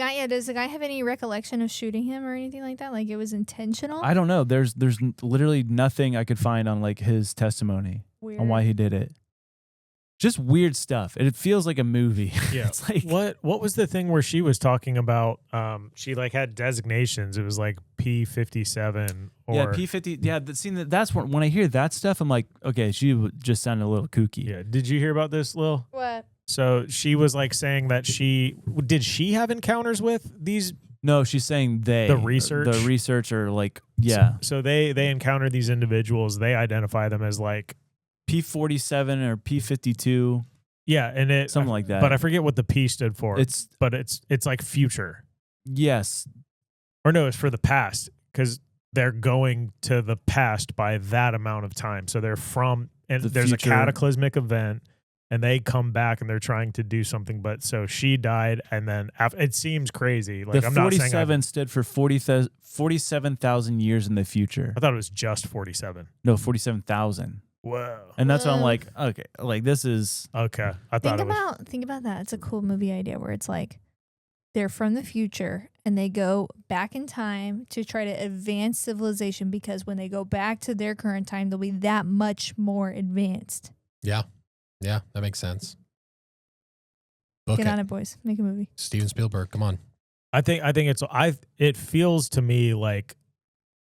guy have any recollection of shooting him or anything like that? Like it was intentional? I don't know. There's literally nothing I could find on like his testimony Weird. on why he did it. Just weird stuff. It feels like a movie. Yeah. It's like What was the thing where she was talking about? She like had designations. It was like P57 or yeah, P50. Yeah, that's when I hear that stuff, I'm like, okay, she just sounded a little kooky. Yeah. Did you hear about this, Lil? What? So she was like saying that she have encounters with these. No, she's saying The research? the research, or like, yeah, So they encounter these individuals. They identify them as like, P47 or P52, yeah, and it something like that. But I forget what the P stood for. It's it's like future, yes, or no, it's for the past because they're going to the past by that amount of time. So they're from, and The there's future. a cataclysmic event, and they come back and they're trying to do something. But so she died, and then it seems crazy. Like the I'm not saying 47 stood for 47,000 years in the future. I thought it was just 47. No, 47,000. Whoa. And that's what I'm Whoa. like, okay, like this is Okay, I thought Think about that. It's a cool movie idea where it's like they're from the future and they go back in time to try to advance civilization because when they go back to their current time, they'll be that much more advanced. Yeah, that makes sense. Book Get it. on it, boys. Make a movie. Steven Spielberg, come on. I think it feels to me like,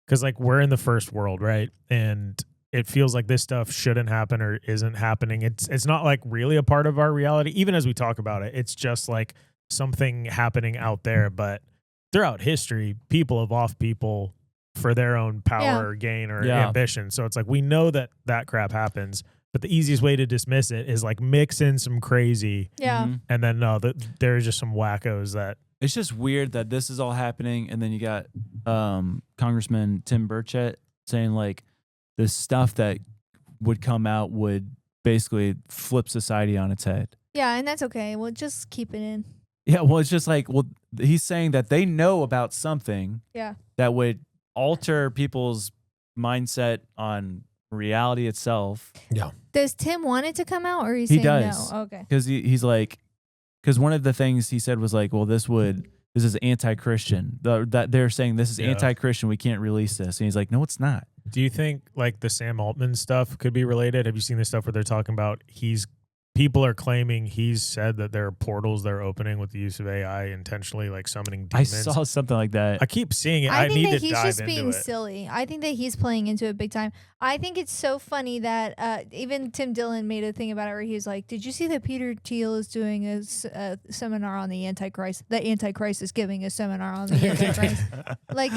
because like we're in the first world, right? And it feels like this stuff shouldn't happen or isn't happening. It's not like really a part of our reality, even as we talk about it. It's just like something happening out there. But throughout history, people have off people for their own power or gain or Yeah. ambition. So it's like we know that crap happens, but the easiest way to dismiss it is like mix in some crazy, Yeah. Mhm. and then no, there's just some wackos that. It's just weird that this is all happening, and then you got Congressman Tim Burchett saying like this stuff that would come out would basically flip society on its head. Yeah, and that's okay. We'll just keep it in. Yeah, well, it's just like, well, he's saying that they know about something Yeah. that would alter people's mindset on reality itself. Does Tim want it to come out or he's He saying does. no? Okay. Because he's like, because one of the things he said was like, well, this is anti-Christian. That they're saying this is Yeah. anti-Christian. We can't release this. And he's like, no, it's not. Do you think like the Sam Altman stuff could be related? Have you seen the stuff where they're talking about people are claiming he's said that there are portals they're opening with the use of AI intentionally, like summoning I demons? saw something like that. I keep seeing it. I I think need that to he's dive just into being it. silly. I think that he's playing into it big time. I think it's so funny that even Tim Dillon made a thing about it where he's like, "Did you see that Peter Thiel is doing a seminar on the Antichrist? The Antichrist is giving a seminar on the Antichrist." Like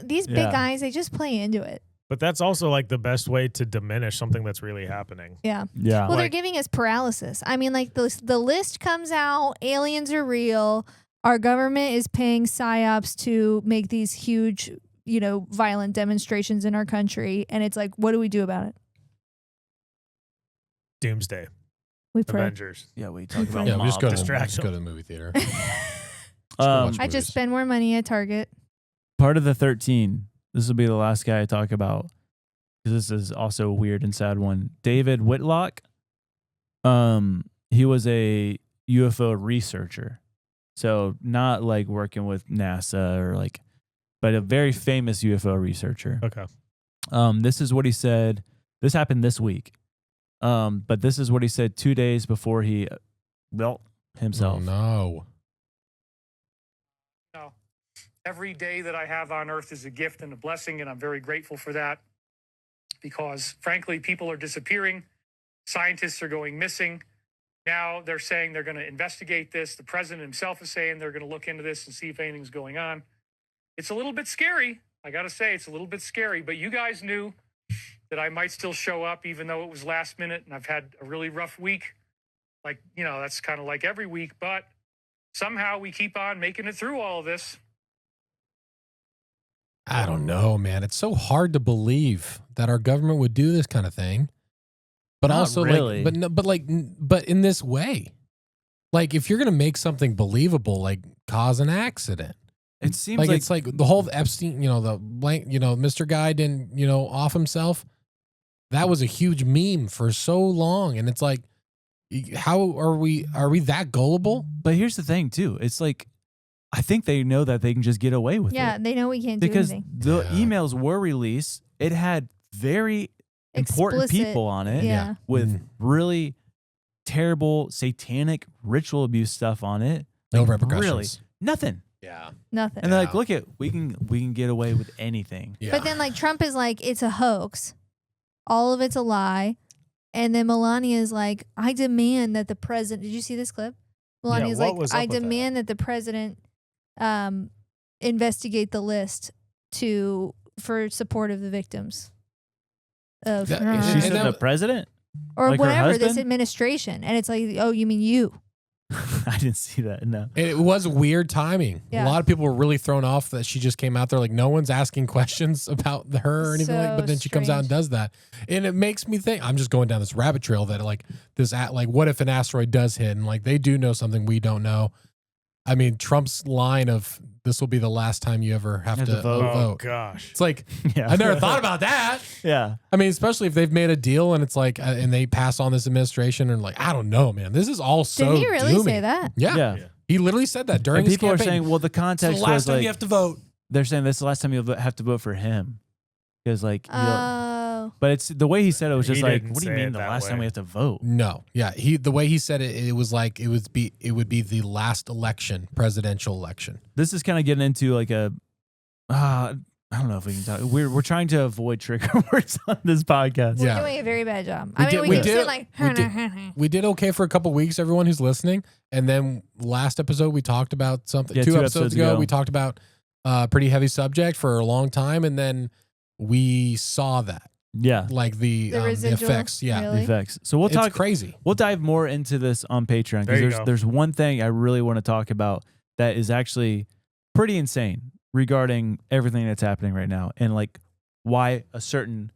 these big Yeah. guys, they just play into it. But that's also like the best way to diminish something that's really happening. Yeah. Yeah. Well, they're Like- giving us paralysis. I mean, like the list comes out, aliens are real. our government is paying psyops to make these huge, violent demonstrations in our country. And it's like, what do we do about it? Doomsday. We pray. Avengers. Yeah, we talk about Yeah, we just go to Distraction. the movie theater. Um, I just spend more money at Target. part of the 13. This will be the last guy I talk about because this is also a weird and sad one. David Whitlock. He was a UFO researcher, so not like working with NASA or like, but a very famous UFO researcher. Okay. This is what he said. This happened this week. But this is what he said 2 days before he built himself. Oh, no. No. Every day that I have on earth is a gift and a blessing, and I'm very grateful for that because, frankly, people are disappearing. Scientists are going missing. Now they're saying they're going to investigate this. The president himself is saying they're going to look into this and see if anything's going on. It's a little bit scary. I got to say, it's a little bit scary, but you guys knew that I might still show up even though it was last minute and I've had a really rough week. Like, that's kind of like every week, but somehow we keep on making it through all of this. I don't know, man. It's so hard to believe that our government would do this kind of thing. But Not also, really. but in this way, like if you're gonna make something believable, like cause an accident, It seems like like it's like the whole Epstein, the blank, Mr. Guy didn't, off himself. That was a huge meme for so long, and it's like, how are we that gullible? But here's the thing too. It's like I think they know that they can just get away with Yeah, it. they know we can't do Because anything. the emails were released. It had very important Explicit. people on it Yeah. with really terrible satanic ritual abuse stuff on it. No Like, repercussions. Really, nothing. Yeah. Nothing. And they're like, look at we can get away with anything. Yeah. But then like Trump is like, it's a hoax. All of it's a lie. And then Melania is like, I demand that the president, did you see this clip? Melania's what like, was up I with that? demand that the president investigate the list for support of the victims of That- She And said that- the president? or like her whatever, this husband? administration. And it's like, oh, you mean you? I didn't see that. No. It was weird timing. Yeah. A lot of people were really thrown off that she just came out there like no one's asking questions about her or anything So but then she comes out and does that. And it makes me think, I'm just going down this rabbit trail that like what if an asteroid does hit and like they do know something we don't know. I mean, Trump's line of this will be the last time you ever have to vote. Oh vote. gosh. It's like, Yeah. I never thought about that. Yeah. I mean, especially if they've made a deal and it's like, and they pass on this administration and like, I don't know, man, this is all so Did he really doomy. say that? Yeah. Yeah. He literally said that during And his people are campaign. saying, well, the It's the context last was time like you have to vote. they're saying this is the last time you'll have to vote for him because like, Oh. but it's the way he said it was just He like, didn't what do you say mean it the that last time way. we have to vote? No, yeah, the way he said it, it was like it would be the last election, presidential election. This is kind of getting into like a, I don't know if we can talk. We're trying to avoid trigger words on this podcast. We're Yeah. doing a very bad job. We I mean, did- we we keep did- saying like, we did- We did okay for a couple weeks, everyone who's listening, and then last episode we talked about something. Yeah, two two episodes episodes ago ago. we talked about a pretty heavy subject for a long time, and then we saw that Yeah. like the residual, effects. Yeah, The really? effects. So we'll it's talk. crazy. We'll dive more into this on Patreon There you because go. there's one thing I really want to talk about that is actually pretty insane regarding everything that's happening right now and like why a certain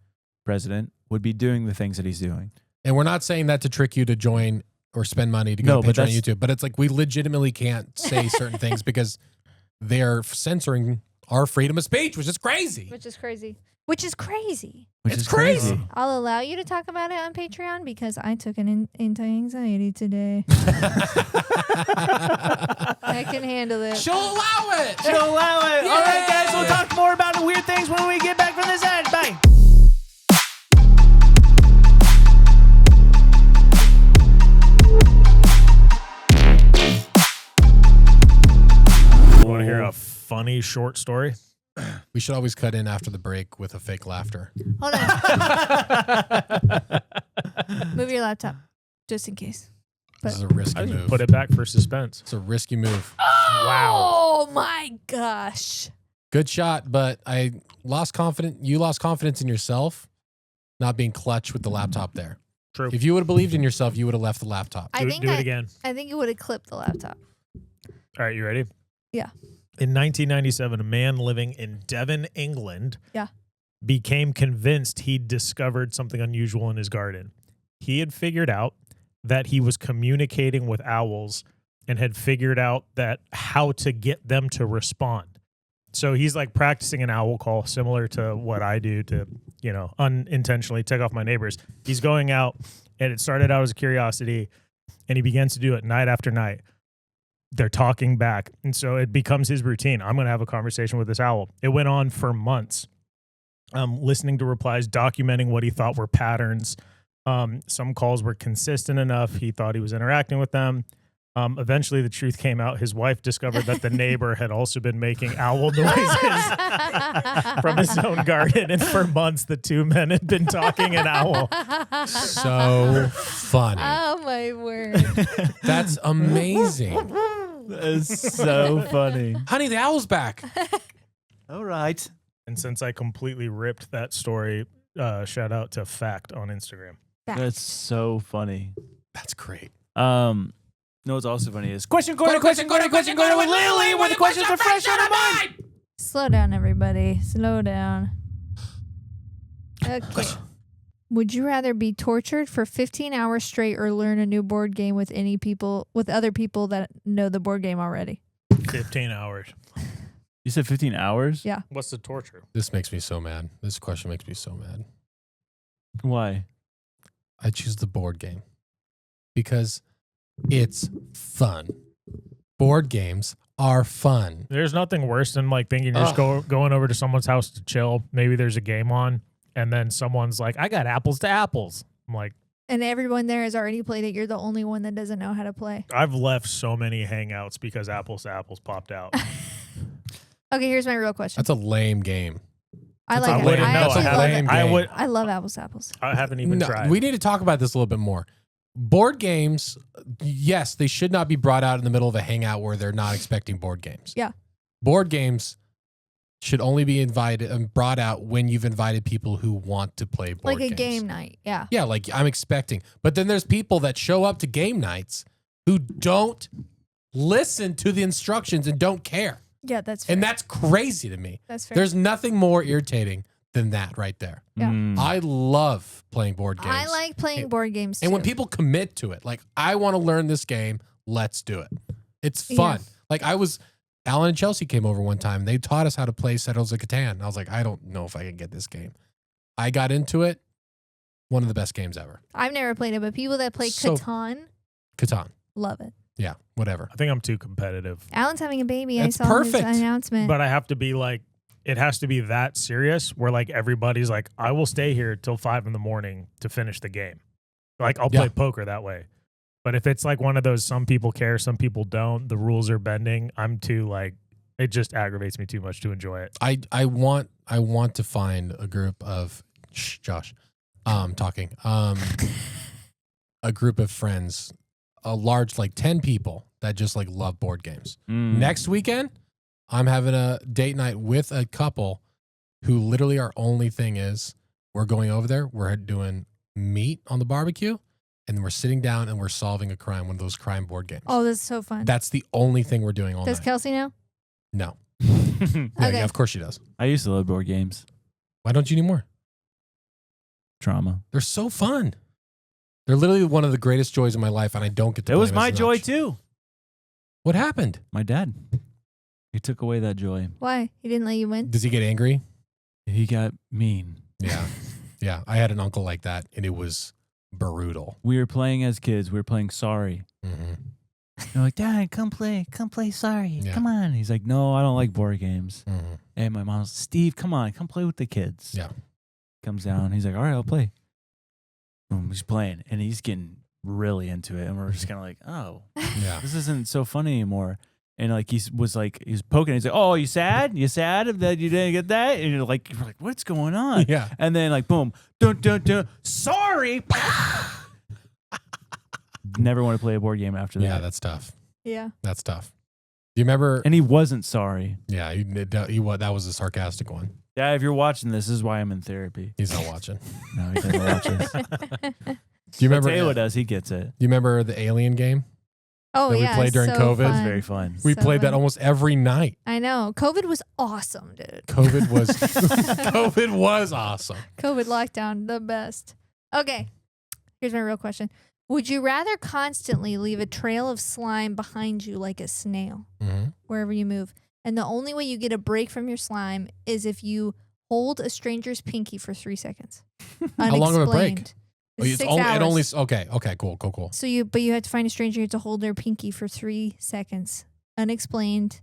president would be doing the things that he's doing. And we're not saying that to trick you to join or spend money to go No, to but Patreon on that's- YouTube, but it's like we legitimately can't say certain things because they're censoring our freedom of speech, which is crazy. Which is crazy. Which is crazy. Which It's is crazy. crazy. I'll allow you to talk about it on Patreon because I took an anti-anxiety today. I can handle it. She'll allow it. She'll allow it. All right, Yay! guys, we'll talk more about weird things when we get back from this end. Bye. Want to hear a funny short story? We should always cut in after the break with a fake laughter. Hold on. Move your laptop, just in case. This is a risky I just move. put it back for suspense. It's a risky move. Oh my gosh. Good shot, but I lost confidence. You lost confidence in yourself, not being clutch with the laptop there. True. If you would have believed in yourself, you would have left the laptop. I Do think it again. I think it would have clipped the laptop. All right, you ready? Yeah. In 1997, a man living in Devon, England, Yeah. became convinced he'd discovered something unusual in his garden. He had figured out that he was communicating with owls and had figured out that how to get them to respond. So he's like practicing an owl call, similar to what I do to, unintentionally tick off my neighbors. He's going out, and it started out as a curiosity, and he begins to do it night after night. They're talking back. And so it becomes his routine. I'm going to have a conversation with this owl. It went on for months. Listening to replies, documenting what he thought were patterns. Some calls were consistent enough. He thought he was interacting with them. Eventually, the truth came out. His wife discovered that the neighbor had also been making owl noises from his own garden. And for months, the two men had been talking an owl. So funny. Oh, my word. That's amazing. That's so funny. Honey, the owl's back. All right. And since I completely ripped that story, shout out to Fact on Instagram. That's so funny. That's great. No, what's also funny is question corner with Lily, where the questions are fresh out of mind. Slow down, everybody. Slow down. Okay. Would you rather be tortured for 15 hours straight or learn a new board game with other people that know the board game already? 15 hours. You said 15 hours? Yeah. What's the torture? This makes me so mad. This question makes me so mad. Why? I choose the board game because it's fun. Board games are fun. There's nothing worse than like thinking you're just going over to someone's house to chill. Maybe there's a game on, and then someone's like, I got apples to apples. I'm like, And everyone there has already played it. You're the only one that doesn't know how to play. I've left so many hangouts because apples to apples popped out. Okay, here's my real question. That's a lame game. I that's like a it. lame- I that's a actually love lame it. game. I love apples to apples. I haven't even tried. We need to talk about this a little bit more. Board games, yes, they should not be brought out in the middle of a hangout where they're not expecting board games. Yeah. Board games should only be invited and brought out when you've invited people who want to play board Like games. a game night. Yeah. Yeah, like I'm expecting. But then there's people that show up to game nights who don't listen to the instructions and don't care. Yeah, that's fair. And that's crazy to me. That's fair. There's nothing more irritating than that right there. Yeah. I love playing board games. I like playing board games too. And when people commit to it, like, I want to learn this game, let's do it. It's fun. Like, Alan and Chelsea came over one time. They taught us how to play Settlers of Catan. I was like, I don't know if I can get this game. I got into it. One of the best games ever. I've never played it, but people that play Catan love it. Yeah, whatever. I think I'm too competitive. Alan's having a baby. It's I saw perfect. his announcement. But I have to be like, it has to be that serious where like everybody's like, I will stay here till 5 a.m. to finish the game. Like I'll play poker that way. But if it's like one of those, some people care, some people don't, the rules are bending, I'm too like, it just aggravates me too much to enjoy it. I want to find a group of Josh, talking. A group of friends, a large like 10 people that just like love board games. Next weekend, I'm having a date night with a couple who literally our only thing is we're going over there, we're doing meat on the barbecue, and we're sitting down and we're solving a crime, one of those crime board games. Oh, this is so fun. That's the only thing we're doing all Does night. Kelsey know? No. Okay. Yeah, of course she does. I used to love board games. Why don't you anymore? Trauma. They're so fun. They're literally one of the greatest joys of my life, and I don't get to It play was them my as joy much. too. What happened? My dad. He took away that joy. Why? He didn't let you win? Does he get angry? He got mean. Yeah. Yeah. I had an uncle like that, and it was brutal. We were playing as kids. We were playing Sorry. Mm-hmm. They're like, Dad, come play Sorry. Yeah. Come on. He's like, no, I don't like board games. Mm-hmm. And my mom's, Steve, come on, come play with the kids. Yeah. Comes down. He's like, all right, I'll play. Boom, he's playing, and he's getting really into it. And we're just kind of like, oh, Yeah. this isn't so funny anymore. And like he was poking. He's like, "Oh, you sad? You sad that you didn't get that?" And you're like, "What's going on?" Yeah. And then like, boom, dun dun dun. Sorry. Never want to play a board game after that. Yeah, that's tough. Yeah. That's tough. Do you remember? And he wasn't sorry. Yeah, that was a sarcastic one. Dad, if you're watching this is why I'm in therapy. He's not watching. No, he doesn't watch this. Do you remember? Taylor does. He gets it. Do you remember the Alien game? Oh, that we yeah. played during so COVID. It was fun. very fun. We So played that fun. almost every night. I know. COVID was awesome, dude. COVID was COVID was awesome. COVID lockdown, the best. Okay. Here's my real question. Would you rather constantly leave a trail of slime behind you like a snail Mm-hmm. wherever you move? And the only way you get a break from your slime is if you hold a stranger's pinky for 3 seconds. How long of a break? Unexplained. Oh, it's 6 only, hours. it only okay, cool. So you have to find a stranger. You have to hold their pinky for 3 seconds, unexplained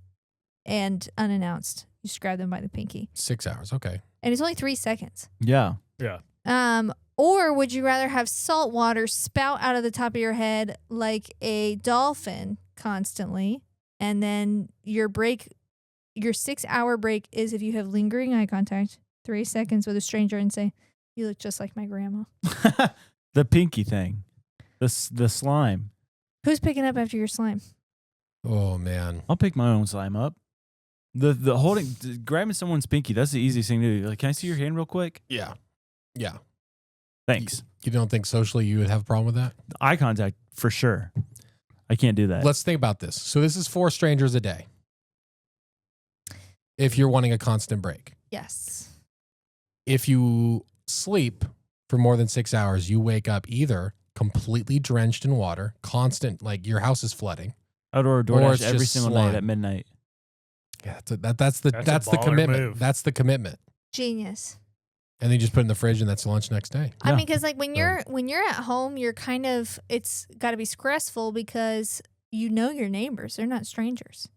and unannounced. You just grab them by the pinky, 6 hours, okay. and it's only 3 seconds. Yeah. Or would you rather have salt water spout out of the top of your head like a dolphin constantly, and then your 6-hour break is if you have lingering eye contact, 3 seconds with a stranger, and say, "You look just like my grandma." The pinky thing. The slime. Who's picking up after your slime? Oh man. I'll pick my own slime up. The holding, grabbing someone's pinky, that's the easiest thing to do. Like, can I see your hand real quick? Yeah. Thanks. You don't think socially you would have a problem with that? Eye contact, for sure. I can't do that. Let's think about this. So this is 4 strangers a day. If you're wanting a constant break. Yes. If you sleep for more than 6 hours, you wake up either completely drenched in water, constant, like your house is flooding. I'd order Or DoorDash it's every just single slime. night at midnight. Yeah, that's the That's a the baller commitment. move. That's the commitment. Genius. And then you just put it in the fridge and that's lunch next day. I Yeah. mean, because like when you're at home, you're kind of, it's got to be stressful because you know your neighbors. They're not strangers.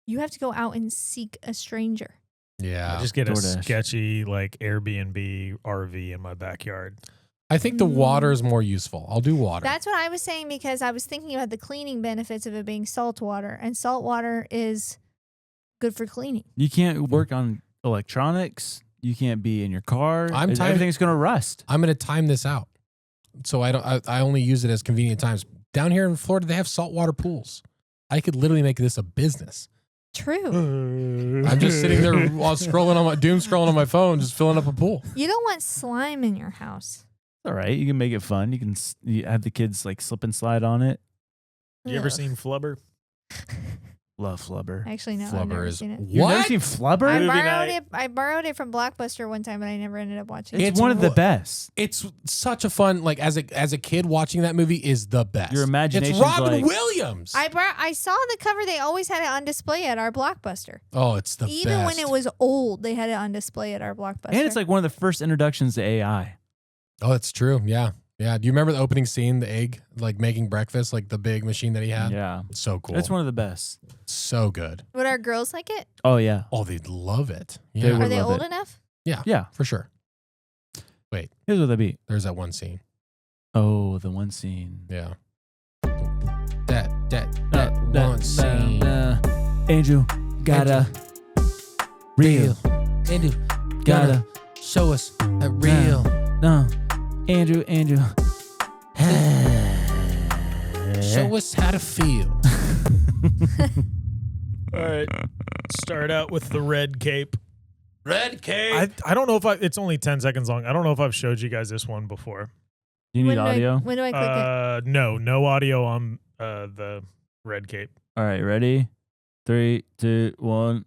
You have to go out and seek a stranger. Yeah. I just get a DoorDash. sketchy like Airbnb RV in my backyard. I think the water is more useful. I'll do water. That's what I was saying because I was thinking about the cleaning benefits of it being salt water, and salt water is good for cleaning. You can't work on electronics. You can't be in your car. Everything's going to rust. I'm going to time this out. So I only use it as convenient times. Down here in Florida, they have saltwater pools. I could literally make this a business. True. I'm just sitting there while scrolling on my phone, just filling up a pool. You don't want slime in your house. All right. You can make it fun. You have the kids like slip and slide on it. You ever Ugh. seen Flubber? Love Flubber. Actually, no. I've Flubber never is seen it. You've never what? seen Flubber? I borrowed it from Blockbuster one time, but I never ended up watching it. It's one of the best. It's such a fun, like as a kid watching that movie is the best. Your imagination's It's Robin like- Williams. I saw the cover. They always had it on display at our Blockbuster. Oh, it's the Even best. when it was old, they had it on display at our Blockbuster. And it's like one of the first introductions to AI. Oh, that's true. Yeah. Yeah. Do you remember the opening scene, the egg, like making breakfast, like the big machine that he had? Yeah. So cool. It's one of the best. So good. Would our girls like it? Oh, yeah. Oh, they'd love it. They Yeah. would Are they love old it. enough? Yeah. For sure. Here's what they beat. There's that one scene. Oh, the one scene. Yeah. That one scene. Andrew, gotta real. Andrew, Gotta show us a real. no. Andrew. Show us how to feel. All right. Start out with the red cape. Red cape. I don't know if it's only 10 seconds long. I don't know if I've showed you guys this one before. You need When do audio? when do I click it? No audio on the red cape. All right, ready? 3, 2, 1.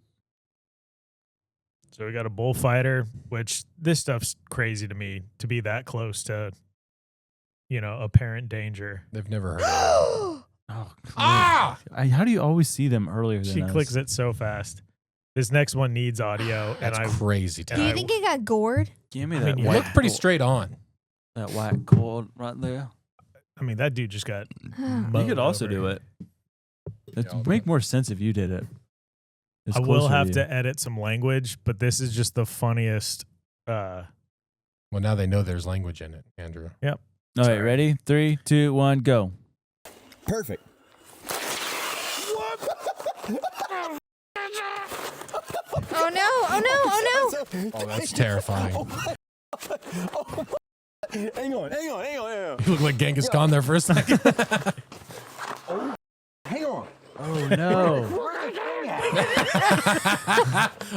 So we got a bullfighter, which this stuff's crazy to me to be that close to, apparent danger. They've never heard of it. Oh, Ah! how do you always see them earlier than She us? clicks it so fast. This next one needs audio, That's and crazy. Do you think it got gored? Give me I that mean, you It white. looked pretty gold- straight on. That white gold right there. that dude just got. You could also do it. It'd I'll do make it. more sense if you did it. It's I will closer have you. to edit some language, but this is just the funniest. Well, now they know there's language in it, Andrew. All right, ready? 3, 2, 1, go. Perfect. Oh no! Oh no! Oh no! Oh, that's terrifying. Hang on. You look like Genghis Khan there for a second. Hang on. Oh, no.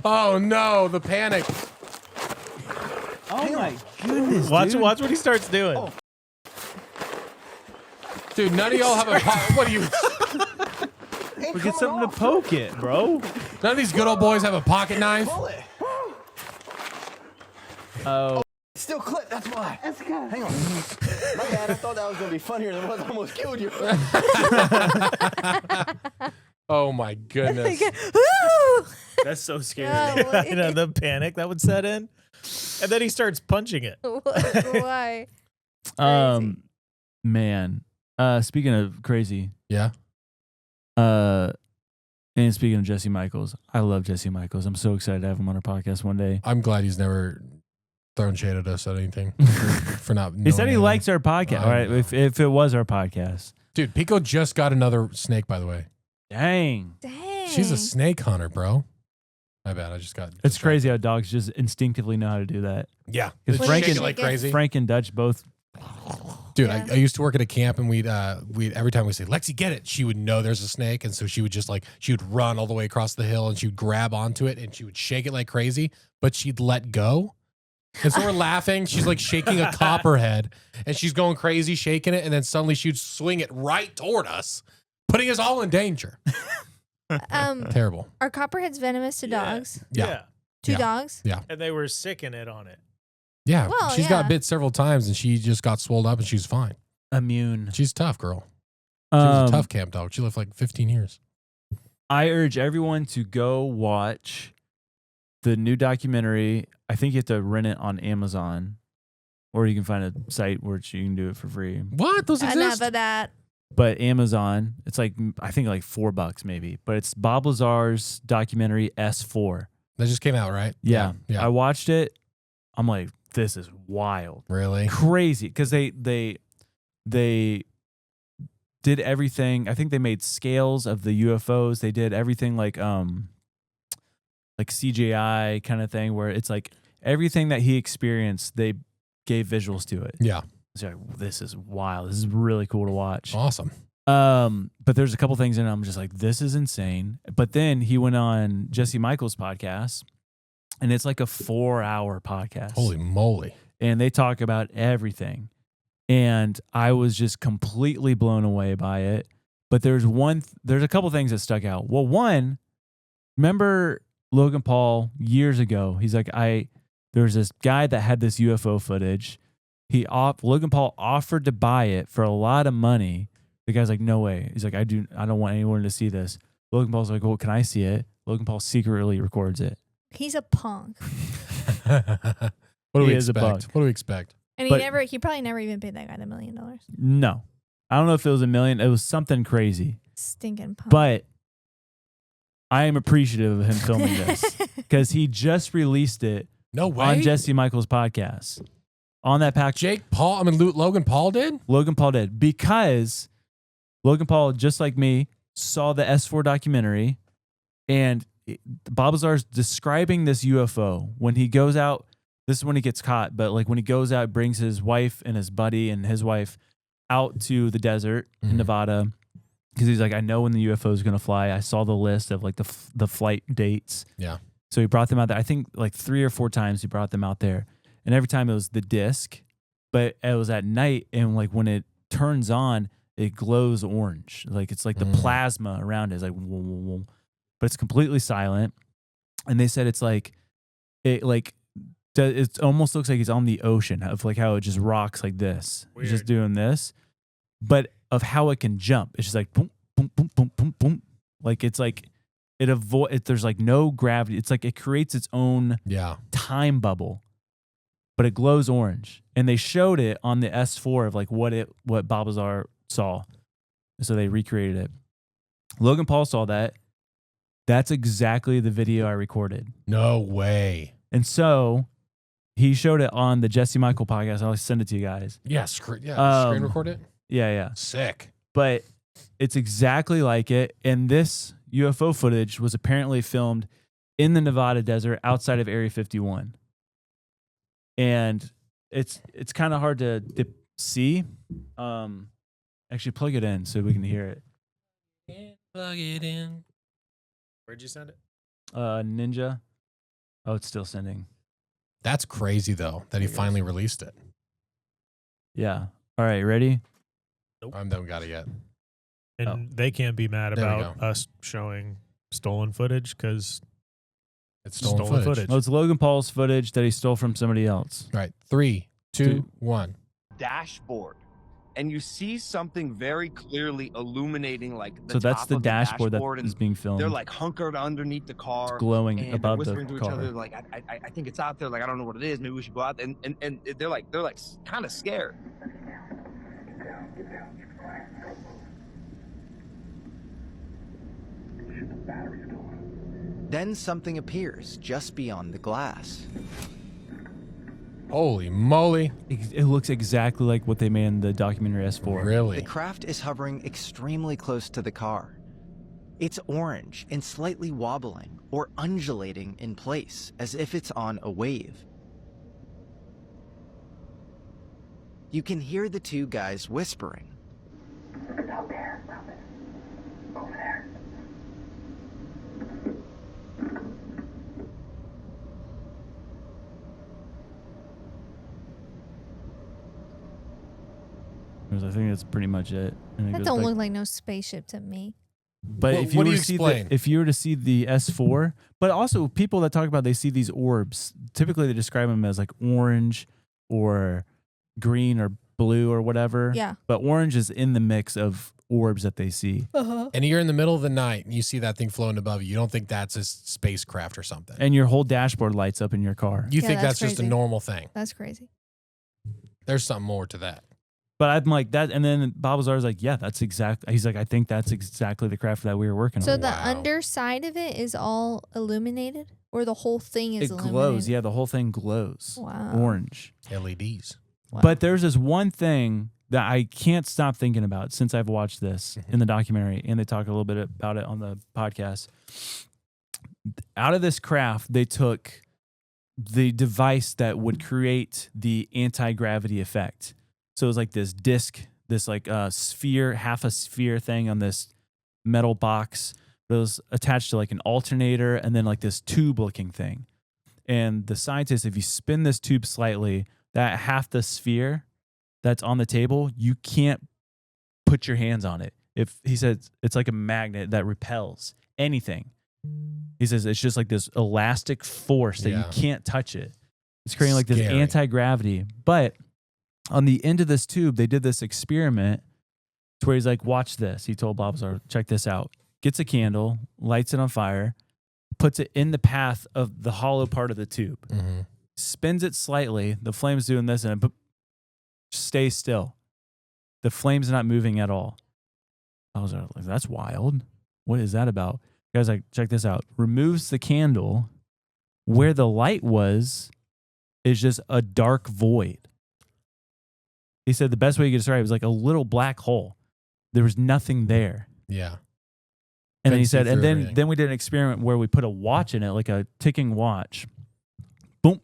Oh no, the panic. Oh, my goodness. watch dude. what he starts doing. Dude, none of y'all have a what are you ain't But get coming something off. to poke it, bro. None of these good old boys have a pocket knife. Pull it. Oh, Still clipped, that's why. That's okay. Hang on. My bad, I thought that was going to be funnier than what I almost killed you. Oh my goodness. Ooh! that's so scary. Oh, You know, the panic that would set in. And then he starts punching it. Why? Man. Speaking of crazy, Yeah. and speaking of Jesse Michaels, I love Jesse Michaels. I'm so excited to have him on our podcast one day. I'm glad he's never thrown shade at us at anything for not. He said knowing he anything. likes our podcast. I All right, know. if it was our podcast, Dude, Pico just got another snake, by the way. dang, Dang. She's a snake hunter, bro. My bad. I just got. it's crazy how dogs just instinctively know how to do that. Yeah. Because What Frank is Shake and it like it? crazy. Frank and Dutch both. Dude, Yeah. I used to work at a camp, and we'd every time we say Lexi, get it, she would know there's a snake, and so she would just she would run all the way across the hill, and she would grab onto it, and she would shake it like crazy, but she'd let go. And so we're laughing. She's like shaking a copperhead, and she's going crazy, shaking it, and then suddenly she'd swing it right toward us, putting us all in danger. Terrible. Are copperheads venomous to dogs? Yeah. To Yeah. dogs? Yeah. And they were sicking it on it. Yeah. Well, She's yeah. got bit several times, and she just got swelled up, and she's fine. Immune. She's tough, girl. She was a tough Um, camp dog. She lived like 15 years. I urge everyone to go watch the new documentary. I think you have to rent it on Amazon, or you can find a site where you can do it for free. What? Those exist? Enough of that. But Amazon, it's like I think like $4 maybe. But it's Bob Lazar's documentary S4. That just came out, right? Yeah, Yeah. I watched it. I'm like, this is wild, Really? crazy, because they did everything. I think they made scales of the UFOs. They did everything like CGI kind of thing, where it's like everything that he experienced, they gave visuals to it. Yeah. So like, this is wild. This is really cool to watch. Awesome. But there's a couple things in it. I'm just like, this is insane. But then he went on Jesse Michaels' podcast, and it's like a 4-hour podcast. Holy moly. And they talk about everything. And I was just completely blown away by it. But there's a couple things that stuck out. Well, one, remember Logan Paul years ago? He's like, there's this guy that had this UFO footage. Logan Paul offered to buy it for a lot of money. The guy's like, no way. He's like, I don't want anyone to see this. Logan Paul's like, well, can I see it? Logan Paul secretly records it. He's a punk. What do He we is a bug. expect? What do we expect? And But- he probably never even paid that guy $1 million. No. I don't know if it was $1 million. It was something crazy. Stinking punk. But I am appreciative of him filming this because he just released it No way. on Jesse Michaels' podcast. On that package, Logan Paul did? Logan Paul did, because Logan Paul, just like me, saw the S4 documentary, and Bob Lazar's describing this UFO when he goes out. This is when he gets caught, but like when he goes out, brings his wife and his buddy and his wife out to the desert in Nevada, because he's like, I know when the UFO is going to fly. I saw the list of like the flight dates. Yeah. So he brought them out there. I think like 3 or 4 times he brought them out there. And every time it was the disc, but it was at night. And like when it turns on, it glows orange. Like it's like the plasma around it is like, whoa, whoa, whoa. But it's completely silent. And they said it's like, it almost looks like he's on the ocean, of like how it just rocks like this. He's just doing this. But of how it can jump. It's just like boom, boom, boom, boom, boom, boom. Like it's like there's like no gravity. It's like it creates its own time bubble, but it glows orange. And they showed it on the S4 of like what Bob Lazar saw. So they recreated it. Logan Paul saw that. That's exactly the video I recorded. No way. And so he showed it on the Jesse Michael podcast. I'll send it to you guys. Yeah, screen record it. Yeah. Sick. But it's exactly like it. And this UFO footage was apparently filmed in the Nevada desert outside of Area 51. And it's kind of hard to see. Actually, plug it in so we can hear it. Plug it in. Where'd you send it? Ninja. Oh, it's still sending. That's crazy though that he finally released it. Yeah. All right, ready? I haven't got it yet. And they can't be mad There we about us showing stolen footage because It's stolen footage. Oh, it's Logan Paul's footage that he stole from somebody else. All right. 3, 2, 1. Dashboard. And you see something very clearly illuminating, like the So that's top the of dashboard that and is being filmed. they're like hunkered underneath the car, It's glowing and above they're the whispering to car. each other, like, I think it's out there. Like, I don't know what it is. Maybe we should go out there. And they're like kind of scared. Then something appears just beyond the glass. Holy moly. It looks exactly like what they made in the documentary S4. Really? The craft is hovering extremely close to the car. It's orange and slightly wobbling or undulating in place as if it's on a wave. You can hear the two guys whispering. It's out there. Stop it. Over there. I think that's pretty much it. And it That goes don't back- look like no spaceship to me. But Well, if you what were do to you see explain? if you were to see the S4, but also people that talk about they see these orbs, typically they describe them as like orange or green or blue or whatever. Yeah. But orange is in the mix of orbs that they see. And you're in the middle of the night and you see that thing floating above you. You don't think that's a spacecraft or something. And your whole dashboard lights up in your car. You Yeah, think that's that's just a crazy. normal thing. That's crazy. There's something more to that. But I'm like that, and then Bob Lazar's like, yeah, that's exactly. He's like, I think that's exactly the craft that we were working So on. the Wow. underside of it is all illuminated, or the whole thing is It illuminated? glows. Yeah, the whole thing glows. Wow. Orange. LEDs. Wow. But there's this one thing that I can't stop thinking about since I've watched this in the documentary, and they talk a little bit about it on the podcast. Out of this craft, they took the device that would create the anti-gravity effect. So it was like this disc, this like sphere, half a sphere thing on this metal box that was attached to like an alternator and then like this tube looking thing. And the scientists, if you spin this tube slightly, that half the sphere that's on the table, you can't put your hands on it. If he says it's like a magnet that repels anything. He says it's just like this elastic force that you can't touch it. It's creating like this Scary. anti-gravity. But on the end of this tube, they did this experiment to where he's like, watch this. He told Bob Lazar, check this out. Gets a candle, lights it on fire, puts it in the path of the hollow part of the tube, spins it slightly. The flame's doing this and it stays still. The flame's not moving at all. I was like, that's wild. What is that about? The guy's like, check this out. Removes the candle. Where the light was is just a dark void. He said the best way you could describe it was like a little black hole. There was nothing there. Yeah. And then he Couldn't see said, and through then everything. we did an experiment where we put a watch in it, like a ticking watch. Boom,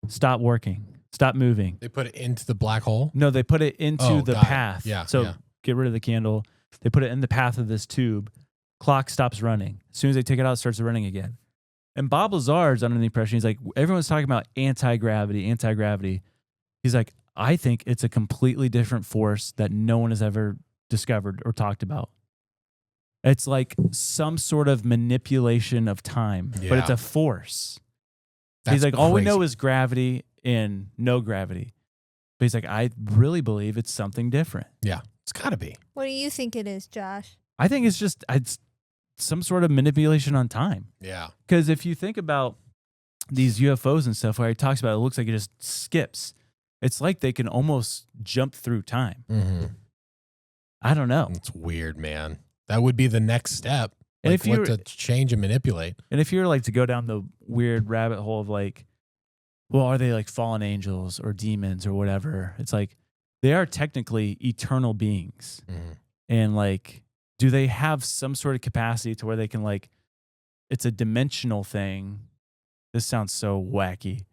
stop working, stop moving. They put it into the black hole? No, they put it into Oh, the got it. path. Yeah, So yeah. get rid of the candle. They put it in the path of this tube. Clock stops running. As soon as they take it out, it starts running again. And Bob Lazar's under the impression, he's like, everyone's talking about anti-gravity, anti-gravity. He's like, I think it's a completely different force that no one has ever discovered or talked about. It's like some sort of manipulation of time, but it's Yeah. a force. That's He's like, all we know crazy. is gravity and no gravity. But he's like, I really believe it's something different. Yeah. It's got to be. What do you think it is, Josh? I think it's some sort of manipulation on time. Yeah. Because if you think about these UFOs and stuff, where he talks about it looks like it just skips. It's like they can almost jump through time. Mm-hmm. I don't know. It's weird, man. That would be the next step. And Like, if you what to change and manipulate. And if you're like to go down the weird rabbit hole of like, well, are they like fallen angels or demons or whatever? It's like they are technically eternal beings. Mhm. And like, do they have some sort of capacity to where they can like, it's a dimensional thing. This sounds so wacky,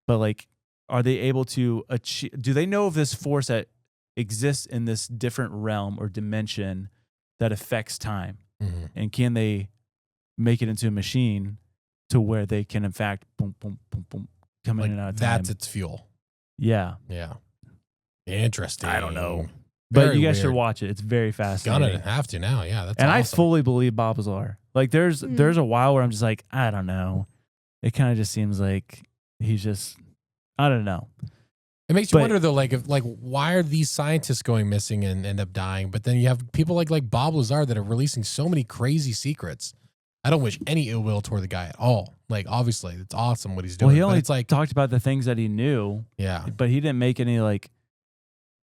but like, are they able to achieve, do they know of this force that exists in this different realm or dimension that affects time? Mm-hmm. And can they make it into a machine to where they can, in fact, boom, boom, boom, boom, come Like, in and out of time? that's its fuel. Yeah. Yeah. Interesting. I don't know. But Very you guys should weird. watch it. It's very fascinating. Gonna have to now. Yeah, that's and I awesome. fully believe Bob Lazar. Like there's a while where I'm just like, I don't know. It kind of just seems like he's just, I don't know. It makes you wonder though, like if why are these scientists going missing and end up dying? But then you have people like Bob Lazar that are releasing so many crazy secrets. I don't wish any ill will toward the guy at all. Like obviously, it's awesome what he's doing. Well, he but only it's like talked about the things that he knew. Yeah. But he didn't make any like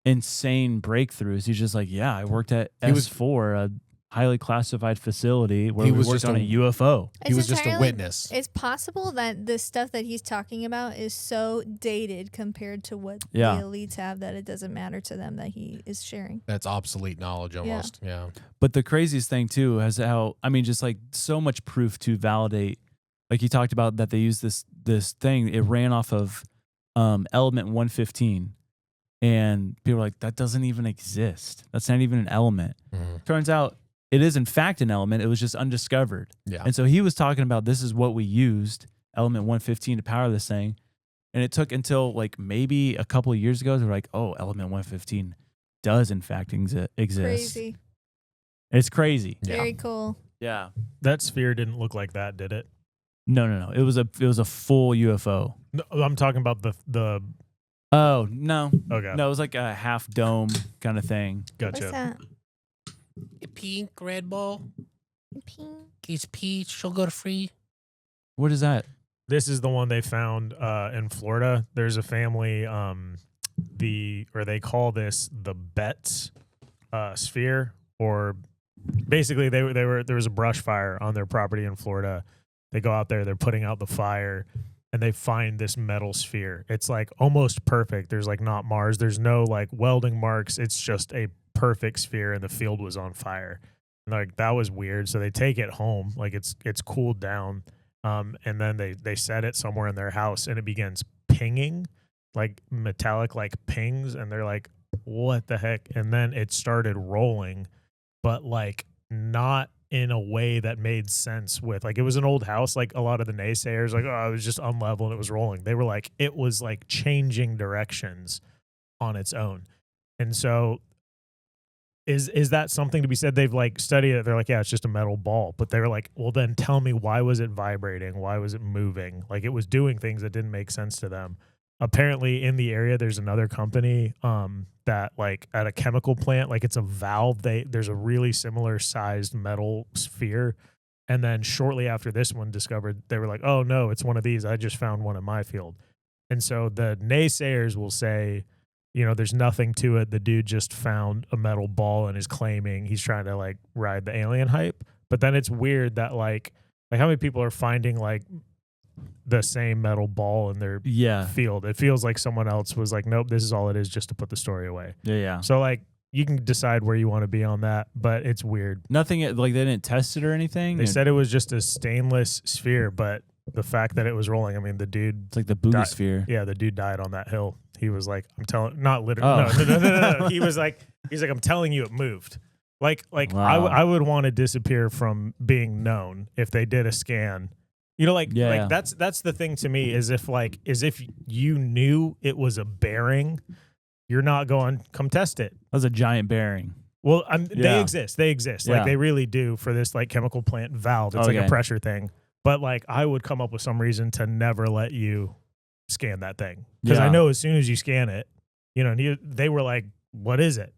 insane breakthroughs. He's just like, yeah, I worked at He was- S4, a highly classified facility where He we was worked just on a- a UFO. He was just a entirely- witness. It's possible that the stuff that he's talking about is so dated compared to what Yeah. the elites have that it doesn't matter to them that he is sharing. That's obsolete knowledge almost. Yeah. But the craziest thing too is how, I mean, just like so much proof to validate. Like he talked about that they used this thing. It ran off of element 115, and people were like, that doesn't even exist. That's not even an element. Turns out it is in fact an element. It was just undiscovered. Yeah. And so he was talking about this is what we used, element 115, to power this thing. And it took until like maybe a couple of years ago, they were like, oh, element 115 does in fact exist. Crazy. It's crazy. Very cool. Yeah. That sphere didn't look like that, did it? No. It was a full UFO. No, I'm talking about the. Oh, no. Okay. No, it was like a half dome kind of thing. What's that? Pink Red Bull. Pink. It's peach. She'll go to free. What is that? This is the one they found in Florida. There's a family, they call this the Betts sphere, or basically there was a brush fire on their property in Florida. They go out there, they're putting out the fire, and they find this metal sphere. It's like almost perfect. There's like not Mars. There's no like welding marks. It's just a perfect sphere, and the field was on fire. And like that was weird. So they take it home, like it's cooled down. And then they set it somewhere in their house, and it begins pinging, like metallic like pings, and they're like, what the heck? And then it started rolling, but like not in a way that made sense with, like, it was an old house. Like a lot of the naysayers, like, oh, it was just unlevel and it was rolling. They were like, it was like changing directions on its own. And so is that something to be said? They've like studied it. They're like, yeah, it's just a metal ball. But they were like, well, then tell me, why was it vibrating? Why was it moving? Like it was doing things that didn't make sense to them. Apparently in the area, there's another company that like at a chemical plant, like it's a valve. There's a really similar sized metal sphere. And then shortly after this one discovered, they were like, oh no, it's one of these. I just found one in my field. And so the naysayers will say, you know, there's nothing to it. The dude just found a metal ball and is claiming he's trying to like ride the alien hype. But then it's weird that like how many people are finding like the same metal ball in their field? It feels like someone else was like, nope, this is all it is, just to put the story away. Yeah. So like you can decide where you want to be on that, but it's weird. Nothing, like they didn't test it or anything? They said it was just a stainless sphere, but the fact that it was rolling, I mean, the dude... It's like the Buddha sphere. Yeah, the dude died on that hill. He was like, I'm telling... Not literally. Oh. No. He was like, I'm telling you it moved. Like Wow. I would want to disappear from being known if they did a scan. You know, like that's the thing to me is if you knew it was a bearing, you're not going, come test it. That was a giant bearing. Well, they exist. They exist. Like Yeah. they really do for this like chemical plant valve. It's like a Okay. pressure thing. But like I would come up with some reason to never let you scan that thing. Because I Yeah. know as soon as you scan it, you know, and they were like, what is it?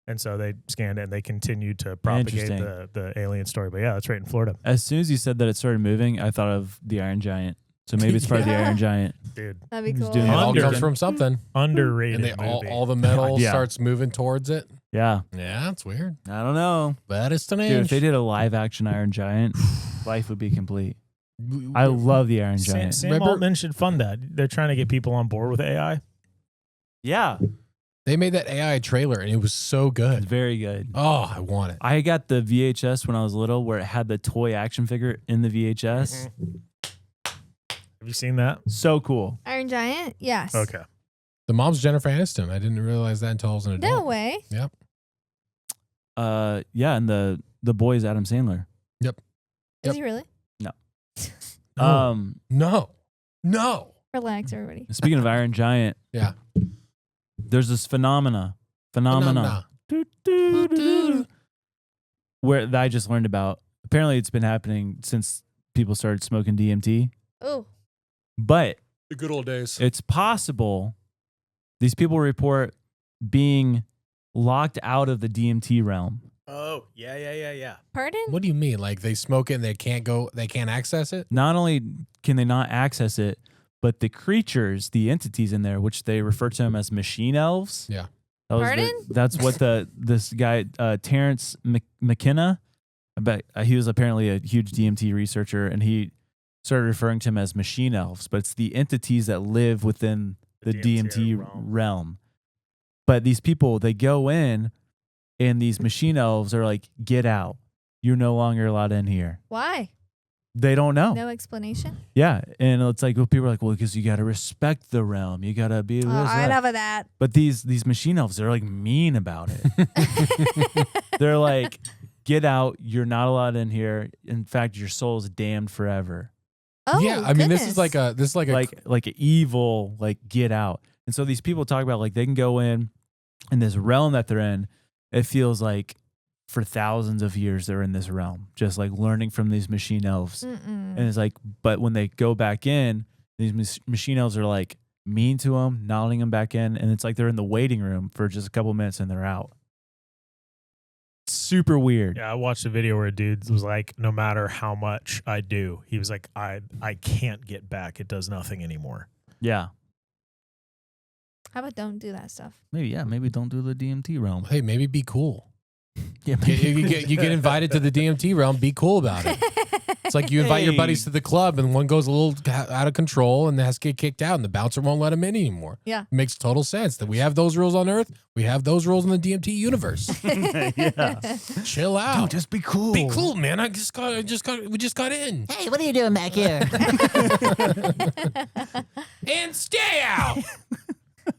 And so they scanned it and they continued to propagate Interesting. the alien story. But yeah, that's right in Florida. As soon as you said that it started moving, I thought of the Iron Giant. So maybe it's part of the Iron Giant. Dude. That'd be Who's cool. doing It all Under- comes from something. Underrated And they movie. all the metal Yeah. starts moving towards it. Yeah. Yeah, it's weird. I don't know. But it's an Dude, if they did a live action Iron Giant, life would be complete. I love the Iron Giant. Sam Altman should fund that. They're trying to get people on board with AI. Yeah. They made that AI trailer and it was so It's good. very good. Oh, I want it. I got the VHS when I was little where it had the toy action figure in the VHS. Have you seen that? So cool. Iron Giant? Yes. Okay. The mom's Jennifer Aniston. I didn't realize that until I was an adult. No way. Yep. Yeah, and the boy is Adam Sandler. Yep. Is he really? No. Relax, everybody. Speaking of Iron Giant, Yeah. there's this phenomena. Phenomena. where that I just learned about. Apparently, it's been happening since people started smoking DMT. Oh. But The good old days. it's possible these people report being locked out of the DMT realm. Oh, yeah. Pardon? What do you mean? Like they smoke it and they can't access it? Not only can they not access it, but the creatures, the entities in there, which they refer to them as machine elves. Yeah. Pardon? That's what this guy Terrence McKenna. I bet he was apparently a huge DMT researcher, and he started referring to them as machine elves. But it's the entities that live within the DMT realm. But these people, they go in, and these machine elves are like, "Get out! You're no longer allowed in here." Why? They don't know. No explanation? Yeah, and it's like, well, people are like, well, because you got to respect the realm. You got to be. Oh, I love that. But these machine elves, they're like mean about it. They're like, get out. You're not allowed in here. In fact, your soul is damned forever. Oh, yeah. I mean, this is like a like an evil, like get out. And so these people talk about like they can go in this realm that they're in. It feels like for thousands of years they're in this realm, just like learning from these machine elves. And it's like, but when they go back in, these machine elves are like mean to them, not letting them back in, and it's like they're in the waiting room for just a couple minutes and they're out. Super weird. Yeah, I watched a video where a dude was like, no matter how much I do, he was like, I can't get back. It does nothing anymore. Yeah. How about don't do that stuff? Maybe don't do the DMT realm. Hey, maybe be cool. Yeah, you get invited to the DMT realm. Be cool about it. It's like you invite your buddies to the club, and one goes a little out of control and has to get kicked out, and the bouncer won't let him in anymore. Yeah, it makes total sense that we have those rules on Earth. We have those rules in the DMT universe. Yeah, chill out. Dude, just be cool. Be cool, man. We just got in. Hey, what are you doing back here? And stay out.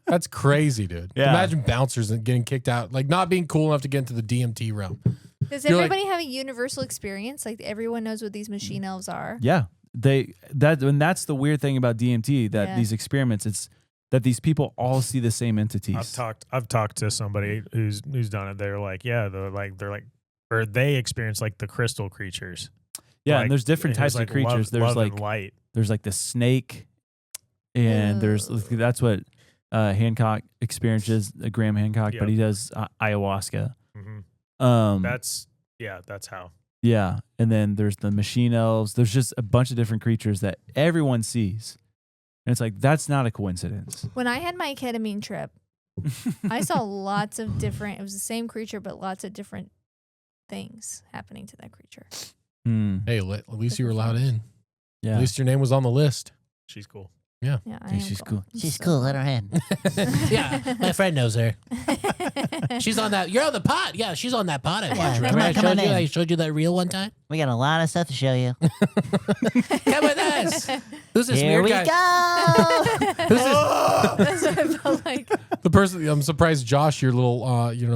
That's crazy, dude. Yeah. Imagine bouncers getting kicked out, like not being cool enough to get into the DMT realm. Does everybody have a universal experience? Like everyone knows what these machine elves are. Yeah, that's the weird thing about DMT. That these experiments, it's that these people all see the same entities. I've talked to somebody who's done it. They're like, or they experience like the crystal creatures. Yeah, like, and there's different types of creatures. There's like light. There's like the snake, and that's what Hancock experiences, Graham Hancock, but he does ayahuasca. Mm-hmm. That's how. Yeah, and then there's the machine elves. There's just a bunch of different creatures that everyone sees, and it's like that's not a coincidence. When I had my ketamine trip, I saw lots of different. It was the same creature, but lots of different things happening to that creature. Hey, at least you were allowed in. Yeah, at least your name was on the list. She's cool. Yeah, she's cool. She's cool. Let her in. Yeah, my friend knows her. She's on that. You're on the pod. Yeah, she's on that pod. I watch. Remember I showed you that reel one time? We got a lot of stuff to show you. Come with us. Who's this Here weird we guy? go. Who's this? That's what I felt like. The person, I'm surprised Josh, your little,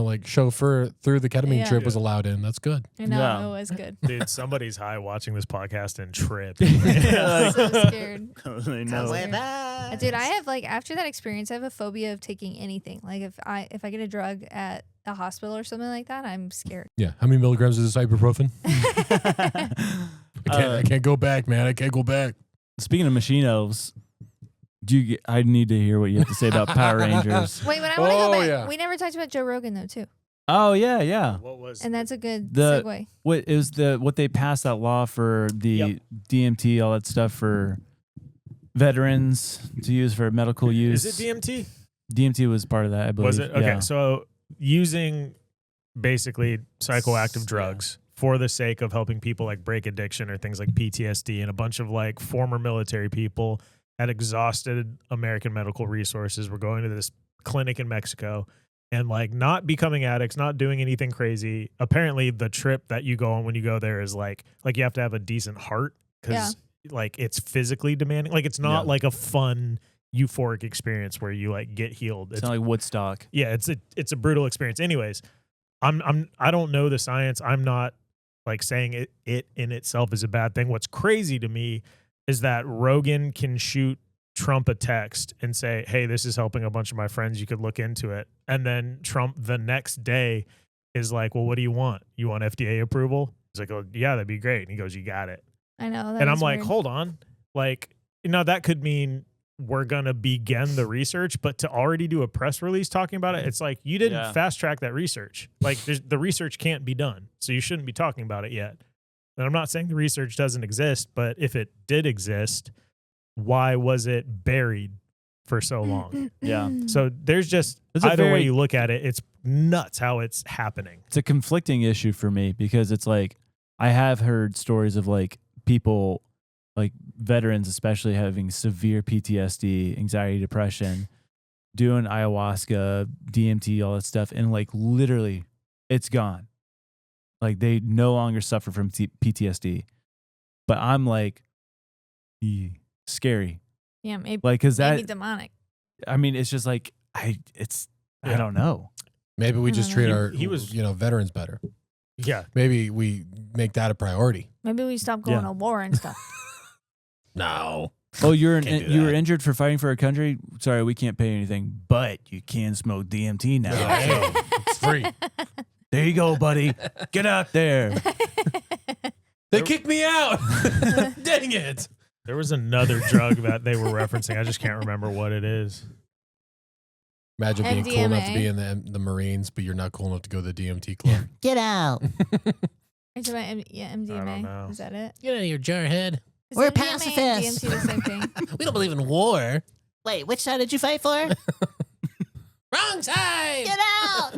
like chauffeur through the ketamine trip was allowed in. That's good. I know, it was good. Dude, somebody's high watching this podcast and trip. I'm so scared. I know. Dude, I have after that experience, I have a phobia of taking anything. Like if I get a drug at a hospital or something like that, I'm scared. Yeah. How many milligrams is this ibuprofen? I can't go back, man. I can't go back. Speaking of machine elves, I need to hear what you have to say about Power Rangers. Wait, but I want to go back. Yeah. We never talked about Joe Rogan though, too. Oh yeah. What was? And that's a good segue. What they passed that law for the DMT, all that stuff for veterans to use for medical use. Is it DMT? DMT was part of that, I believe. Was it? Okay, yeah. So using basically psychoactive drugs for the sake of helping people like break addiction or things like PTSD, and a bunch of like former military people had exhausted American medical resources were going to this clinic in Mexico and like not becoming addicts, not doing anything crazy. Apparently the trip that you go on when you go there is like you have to have a decent heart because like it's physically demanding. Like it's not like a fun euphoric experience where you like get healed. It's not like Woodstock. Yeah, it's a brutal experience. Anyways, I don't know the science. I'm not like saying it in itself is a bad thing. What's crazy to me is that Rogan can shoot Trump a text and say, hey, this is helping a bunch of my friends. You could look into it. And then Trump the next day is like, well, what do you want? You want FDA approval? He's like, oh, yeah, that'd be great. And he goes, you got it. I know. And I'm like, hold on. Like, that could mean we're going to begin the research, but to already do a press release talking about it, it's like, you didn't fast track that research. Like, the research can't be done. So you shouldn't be talking about it yet. And I'm not saying the research doesn't exist, but if it did exist, why was it buried for so long? Yeah. So there's just, either way you look at it, it's nuts how it's happening. It's a conflicting issue for me because it's like, I have heard stories of like people, like veterans especially, having severe PTSD, anxiety, depression, doing ayahuasca, DMT, all that stuff, and like literally it's gone. Like they no longer suffer from PTSD. But I'm like, scary. Yeah, maybe, like, cause maybe that, demonic. I mean, it's just like, I don't know. Maybe we just treat our, he was, veterans better. Yeah. Maybe we make that a priority. Maybe we stop going to war and stuff. No. Oh, you were injured for fighting for our country? Sorry, we can't pay anything, but you can smoke DMT now. Yeah, it's free. There you go, buddy. Get out there. They kicked me out. Dang it. There was another drug that they were referencing. I just can't remember what it is. Imagine being MDMA. cool enough to be in the Marines, but you're not cool enough to go to the DMT club. Get out. It's about MDMA. Is that it? Get out of here, jarhead. Is We're MDMA pacifists. and DMT the same thing? We don't believe in war. Wait, which side did you fight for? Wrong side. Get out.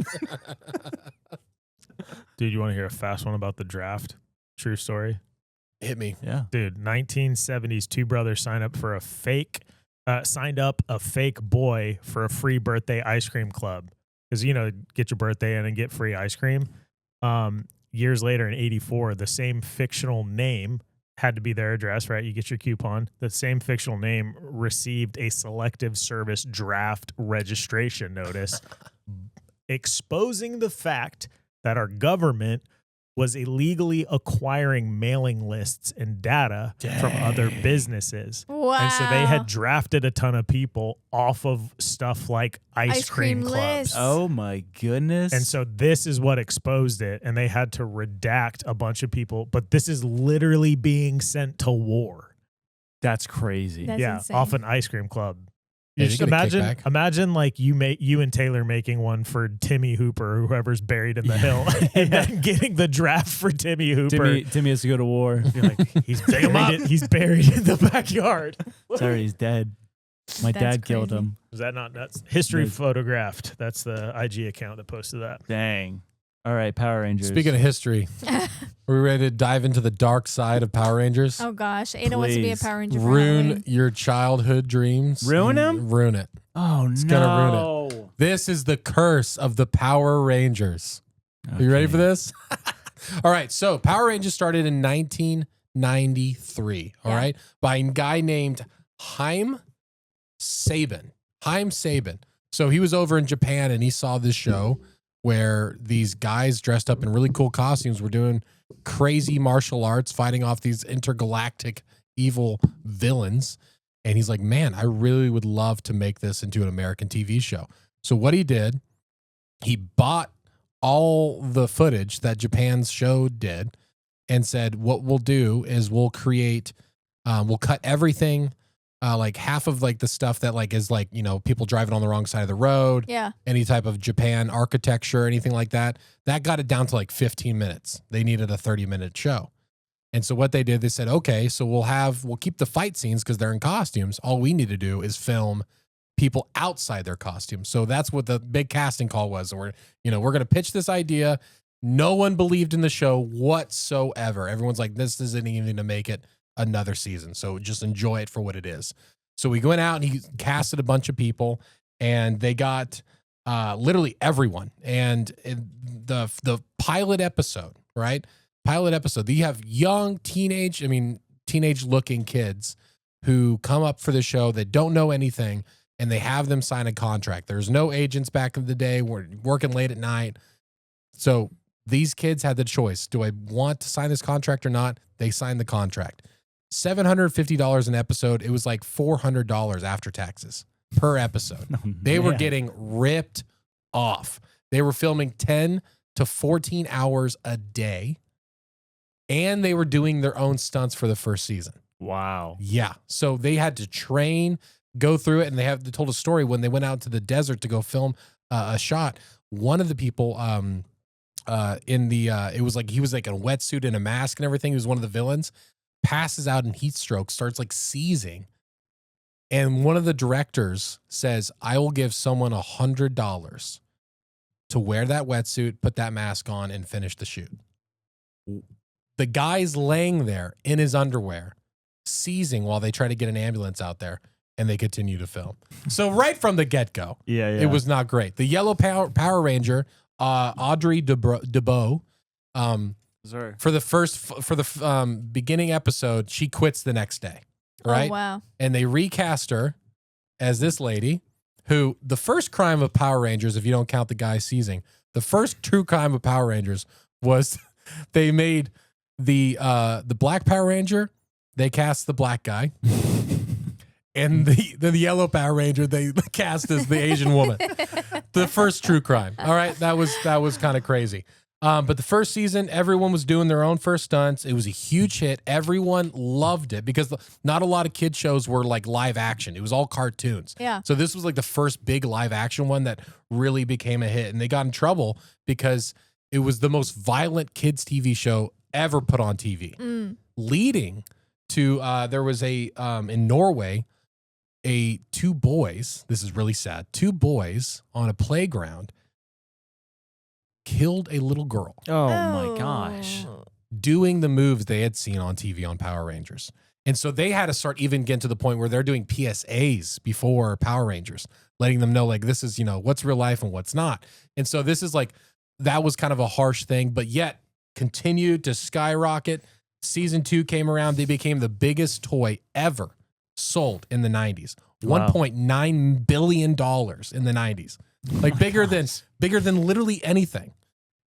Dude, you want to hear a fast one about the draft? True story. Hit me. Yeah. Dude, 1970s, two brothers signed up a fake boy for a free birthday ice cream club. Because, get your birthday in and get free ice cream. Years later in 84, the same fictional name had to be their address, right? You get your coupon. The same fictional name received a selective service draft registration notice exposing the fact that our government was illegally acquiring mailing lists and data from other businesses. Wow. And so they had drafted a ton of people off of stuff like ice cream clubs. lists. Oh my goodness. And so this is what exposed it. And they had to redact a bunch of people. But this is literally being sent to war. That's crazy. That's insane. Off an ice cream club. Yeah, You just imagine like you and Taylor making one for Timmy Hooper, or whoever's buried in the hill, and then getting the draft for Timmy Hooper. Timmy has to go to war. You're like, he's buried in the backyard. Sorry, he's dead. My That's did killed crazy. him. Is that not nuts? History No. photographed. That's the IG account that posted that. Dang. All right, Power Rangers. Speaking of history, are we ready to dive into the dark side of Power Rangers? Oh gosh, Ada wants to be a Please. Power Ranger. for Ruin Halloween. your childhood dreams. Ruin them? Ruin it. Oh, It's no. gonna ruin it. This is the curse of the Power Rangers. Are you ready for this? All right. So Power Rangers started in 1993. All right, by a guy named Haim Saban. Haim Saban. So he was over in Japan and he saw this show where these guys dressed up in really cool costumes were doing crazy martial arts, fighting off these intergalactic evil villains. And he's like, man, I really would love to make this into an American TV show. So what he did, he bought all the footage that Japan's show did and said, what we'll do is we'll create, we'll cut everything, like half of like the stuff that like is like, people driving on the wrong side of the road. Yeah. Any type of Japan architecture, anything like that. That got it down to like 15 minutes. They needed a 30-minute show. And so what they did, they said, okay, so we'll keep the fight scenes because they're in costumes. All we need to do is film people outside their costumes. So that's what the big casting call was. We're going to pitch this idea. No one believed in the show whatsoever. Everyone's like, this isn't even to make it another season. So just enjoy it for what it is. So we went out and he casted a bunch of people and they got literally everyone. And the pilot episode, right? Pilot episode, you have young teenage looking kids who come up for the show that don't know anything and they have them sign a contract. There's no agents back in the day. We're working late at night. So these kids had the choice. Do I want to sign this contract or not? They signed the contract. $750 an episode. It was like $400 after taxes per episode. They were getting ripped off. They were filming 10 to 14 hours a day. And they were doing their own stunts for the first season. Wow. Yeah. So they had to train, go through it. And they told a story when they went out to the desert to go film a shot. One of the people it was like he was like in a wetsuit and a mask and everything. He was one of the villains, passes out in heat stroke, starts like seizing. And one of the directors says, I will give someone $100 to wear that wetsuit, put that mask on, and finish the shoot. The guy's laying there in his underwear, seizing while they try to get an ambulance out there, and they continue to film. So right from the get-go, it was not great. The Yellow Power Ranger, Audrey DeBow, for the beginning episode, she quits the next day. Right? Oh, wow. And they recast her as this lady who the first crime of Power Rangers, if you don't count the guy seizing, the first true crime of Power Rangers was they made the Black Power Ranger, they cast the black guy. And the Yellow Power Ranger, they cast as the Asian woman. The first true crime. All right. That was kind of crazy. But the first season, everyone was doing their own first stunts. It was a huge hit. Everyone loved it because not a lot of kid shows were like live action. It was all cartoons. Yeah. So this was like the first big live action one that really became a hit. And they got in trouble because it was the most violent kids TV show ever put on TV. Leading to, there was in Norway, two boys, this is really sad, two boys on a playground killed a little girl. Oh my gosh. Doing the moves they had seen on TV on Power Rangers. And so they had to start even getting to the point where they're doing PSAs before Power Rangers, letting them know like this is, what's real life and what's not. And so this is like, that was kind of a harsh thing, but yet continued to skyrocket. Season 2 came around. They became the biggest toy ever sold in the 90s. Wow. $1.9 billion in the 90s. Like bigger than literally anything.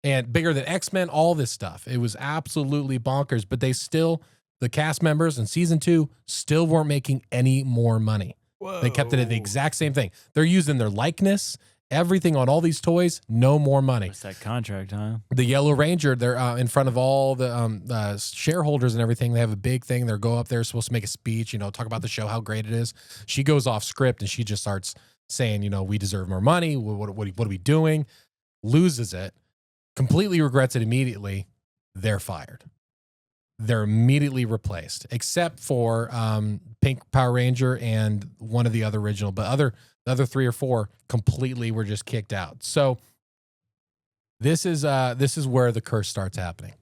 And bigger than X-Men, all this stuff. It was absolutely bonkers, but the cast members in season 2 still weren't making any more money. Whoa. They kept it at the exact same thing. They're using their likeness, everything on all these toys, no more money. What's that contract, huh? The Yellow Ranger, they're in front of all the shareholders and everything. They have a big thing. They go up there, supposed to make a speech, talk about the show, how great it is. She goes off script and she just starts saying, we deserve more money. What are we doing? Loses it. Completely regrets it immediately. They're fired. They're immediately replaced, except for Pink Power Ranger and one of the other original, but the other 3 or 4 completely were just kicked out. So this is where the curse starts happening.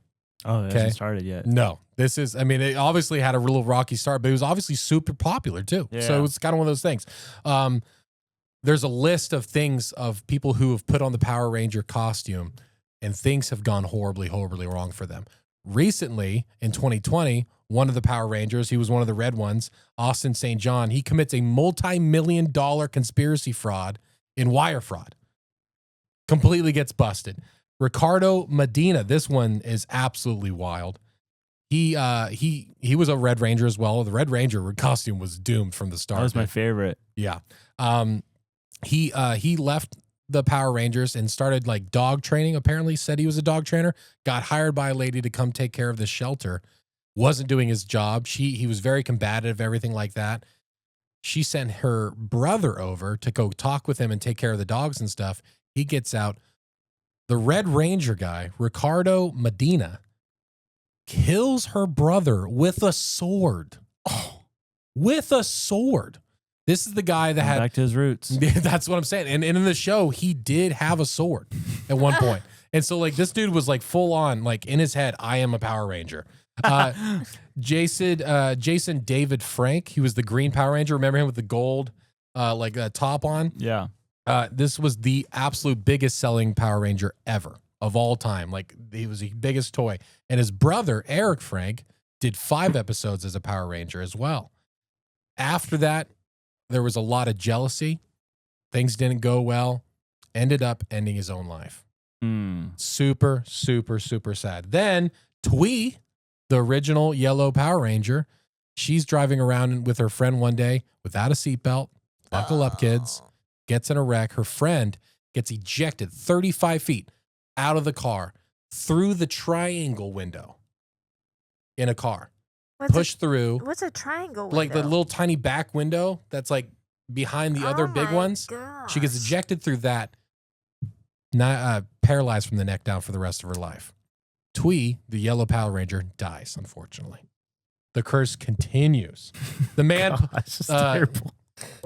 Oh, it hasn't started yet. No, it obviously had a real rocky start, but it was obviously super popular too. Yeah. So it's kind of one of those things. There's a list of things of people who have put on the Power Ranger costume and things have gone horribly, horribly wrong for them. Recently, in 2020, one of the Power Rangers, he was one of the red ones, Austin St. John, he commits a multi-million-dollar conspiracy fraud in wire fraud. Completely gets busted. Ricardo Medina, this one is absolutely wild. He was a Red Ranger as well. The Red Ranger costume was doomed from the start. That was my favorite. Yeah. He left the Power Rangers and started like dog training. Apparently said he was a dog trainer, got hired by a lady to come take care of the shelter. Wasn't doing his job. He was very combative, everything like that. She sent her brother over to go talk with him and take care of the dogs and stuff. He gets out. The Red Ranger guy, Ricardo Medina, kills her brother with a sword. Oh, with a sword. This is the guy that had back to his roots. That's what I'm saying. And in the show, he did have a sword at one point. And so like this dude was like full on, like in his head, I am a Power Ranger. Jason David Frank, he was the Green Power Ranger. Remember him with the gold top on? Yeah. This was the absolute biggest selling Power Ranger ever of all time. Like he was the biggest toy. And his brother, Eric Frank, did 5 episodes as a Power Ranger as well. After that, there was a lot of jealousy. Things didn't go well. Ended up ending his own life. Super, super, super sad. Then Twee, the original yellow Power Ranger, she's driving around with her friend one day without a seatbelt. Buckle up, kids. Gets in a wreck. Her friend gets ejected 35 feet. out of the car through the triangle window in a car. Push through. What's a triangle window? Like the little tiny back window that's like behind the other big ones. Gosh. She gets ejected through that, not paralyzed from the neck down for the rest of her life. Twee, the yellow Power Ranger, dies, unfortunately. The curse continues. The man, Gosh, it's terrible.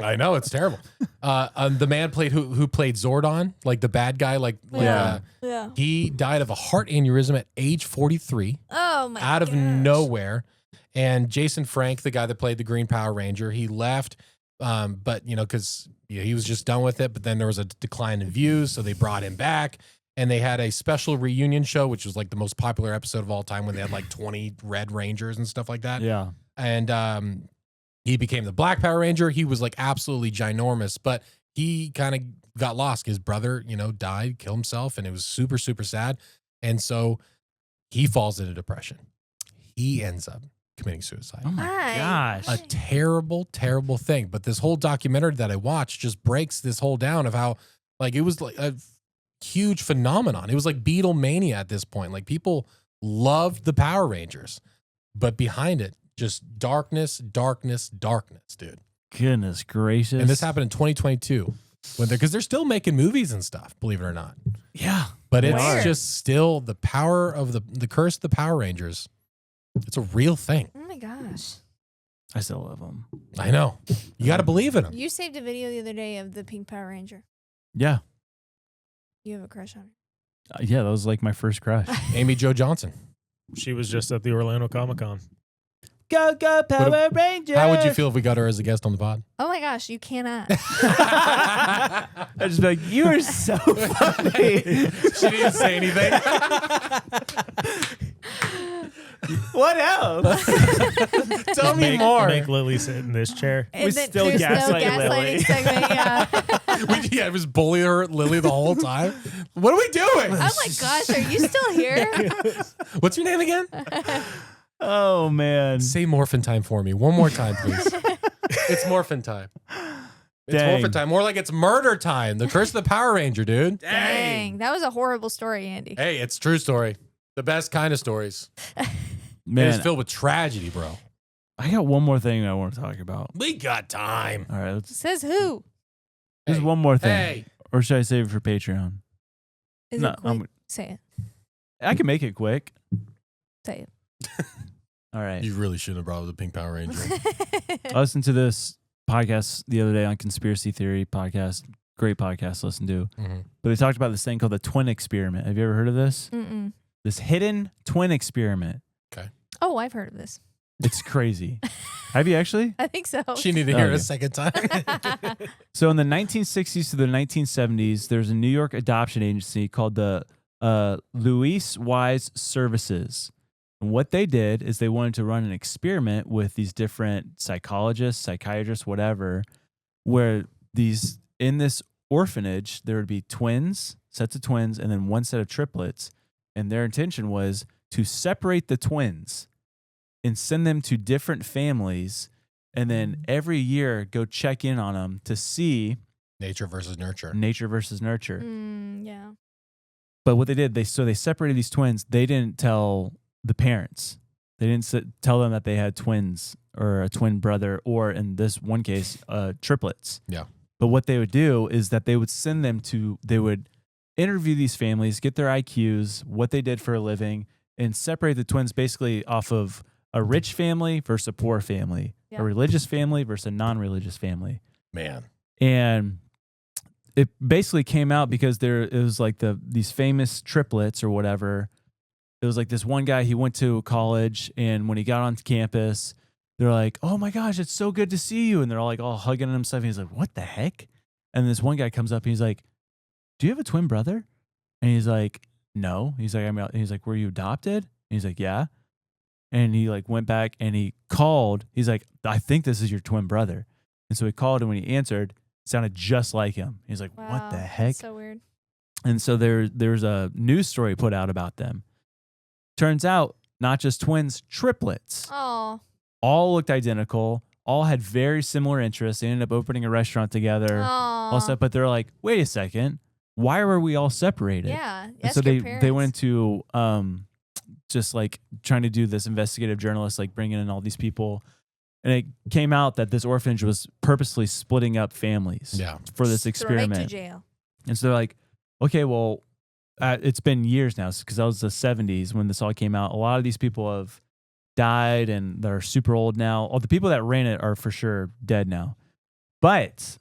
I know it's terrible. The man who played Zordon, like the bad guy, Yeah. He died of a heart aneurysm at age 43. Oh my! Out of nowhere. And Jason Frank, the guy that played the Green Power Ranger, he left, but because he was just done with it. But then there was a decline in views, so they brought him back, and they had a special reunion show, which was like the most popular episode of all time, when they had like 20 Red Rangers and stuff like that. Yeah. And he became the Black Power Ranger. He was like absolutely ginormous, but he kind of got lost. His brother, died, killed himself, and it was super, super sad. And so he falls into depression. He ends up committing suicide. Oh my gosh. A terrible, terrible thing. But this whole documentary that I watched just breaks this whole down of how like it was like a huge phenomenon. It was like Beatlemania at this point. Like people loved the Power Rangers, but behind it, just darkness, darkness, darkness, dude. Goodness gracious. And this happened in 2022 because they're still making movies and stuff, believe it or not. Yeah. But it's just still the power of the curse of the Power Rangers. It's a real thing. Oh my gosh. I still love them. I know. You got to believe in them. You saved a video the other day of the Pink Power Ranger. Yeah. You have a crush on her. Yeah, that was like my first crush. Amy Jo Johnson. She was just at the Orlando Comic-Con. Go, go, Power Rangers. How would you feel if we got her as a guest on the pod? Oh my gosh, you cannot. I'd just be like, you are so funny. She didn't say anything. What else? Tell me more. Make Lily sit in this chair. And We then still there's gaslight no Lily. gaslighting segment, yeah. It was bullying her, Lily, the whole time. What are we doing? Oh my gosh, are you still here? What's your name again? Oh, man. Say morphin time for me. One more time, please. It's morphin time. It's Dang. morphin time. More like it's murder time. The curse of the Power Ranger, dude. Dang, that was a horrible story, Andy. Hey, it's a true story. The best kind of stories. Man, It's filled with tragedy, bro. I got one more thing I want to talk about. We got time. All right, let's Says who? there's one more thing. Hey. Or should I save it for Patreon? Is No, it quick? Say it. I can make it quick. Say All right. You really shouldn't have brought up the Pink Power Ranger. it. I listened to this podcast the other day on Conspiracy Theory podcast. Great podcast to listen to. Mm-hmm. But they talked about this thing called the twin experiment. Have you ever heard of this? Mm-mm. This hidden twin experiment. Oh, I've heard of this. It's crazy. Have you actually? I think so. She needed to hear it Okay. a second time. So in the 1960s to the 1970s, there's a New York adoption agency called the Louis Wise Services. And what they did is they wanted to run an experiment with these different psychologists, psychiatrists, whatever, where in this orphanage, there would be sets of twins, and then one set of triplets. And their intention was to separate the twins and send them to different families, and then every year go check in on them to see Nature versus nurture. nature versus nurture. Yeah. But what they did, they separated these twins. They didn't tell the parents. They didn't tell them that they had twins or a twin brother, or in this one case, triplets. Yeah. But what they would do is that they would send them they would interview these families, get their IQs, what they did for a living, and separate the twins basically off of a rich family versus a poor family, Yeah. a religious family versus a non-religious family. Man. And it basically came out because it was like these famous triplets or whatever. It was like this one guy, he went to college, and when he got onto campus, they're like, "Oh my gosh, it's so good to see you." And they're all hugging him and stuff. And he's like, "What the heck?" And this one guy comes up and he's like, "Do you have a twin brother?" And he's like, "No." He's like, "Were you adopted?" And he's like, "Yeah." And he went back and he called. He's like, "I think this is your twin brother." And so he called, and when he answered, it sounded just like him. He's like, Wow, "What the that's heck?" so weird. And so there's a news story put out about them. Turns out, not just twins, triplets. Oh. All looked identical. All had very similar interests. They ended up opening a restaurant together. Aw. Also, but they're like, wait a second. why were we all separated? Yeah. And Ask so your they parents. went into just like trying to do this investigative journalist, like bringing in all these people. And it came out that this orphanage was purposely splitting up families for this experiment. Straight to jail. And so they're like, okay, well, it's been years now because that was the 70s when this all came out. A lot of these people have died and they're super old now. All the people that ran it are for sure dead now. But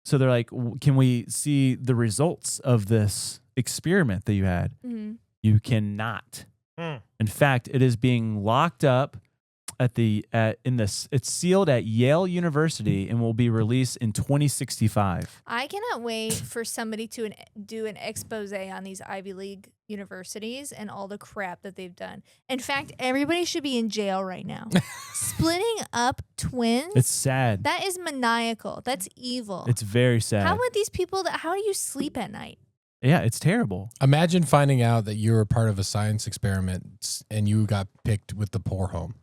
so they're like, can we see the results of this experiment that you had? Mm-hmm. You cannot. In fact, it is being locked up it's sealed at Yale University and will be released in 2065. I cannot wait for somebody to do an expose on these Ivy League universities and all the crap that they've done. In fact, everybody should be in jail right now. Splitting up twins? It's sad. That is maniacal. That's evil. It's very sad. How would these people, how do you sleep at night? Yeah, it's terrible. Imagine finding out that you were part of a science experiment and you got picked with the poor home.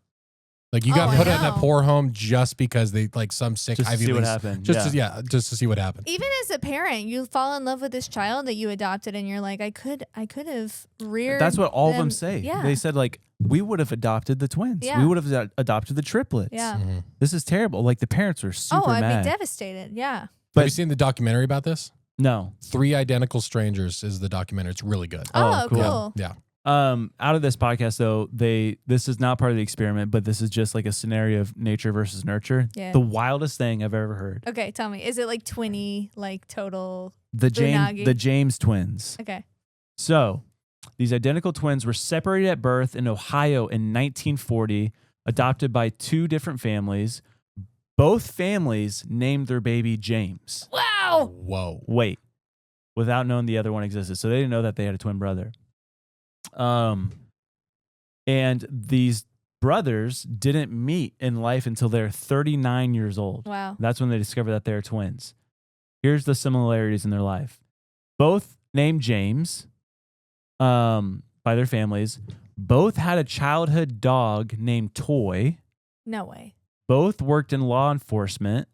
Like you got put in a poor home just because they like some sick just Ivy to see League. what happened. Just to see what happened. Even as a parent, you fall in love with this child that you adopted, and you're like, I could have reared. That's what all of them say. Yeah. They said like, we would have adopted the twins. Yeah. We would have adopted the triplets. Yeah. Mm-hmm. This is terrible. Like the parents were super I'd mad. be devastated. Yeah. Have you seen the documentary about this? No. 3 Identical Strangers is the documentary. It's really good. Oh, cool. Yeah. Out of this podcast though, this is not part of the experiment, but this is just like a scenario of nature versus nurture. Yeah. The wildest thing I've ever heard. Okay, tell me. Is it like twinny, like total The unagi? James twins. Okay. So, these identical twins were separated at birth in Ohio in 1940, adopted by 2 different families. Both families named their baby James. Wow. Whoa. Wait. Without knowing the other one existed. So they didn't know that they had a twin brother. And these brothers didn't meet in life until they're 39 years old. Wow. That's when they discovered that they're twins. Here's the similarities in their life. Both named James by their families. Both had a childhood dog named Toy. No way. Both worked in law enforcement.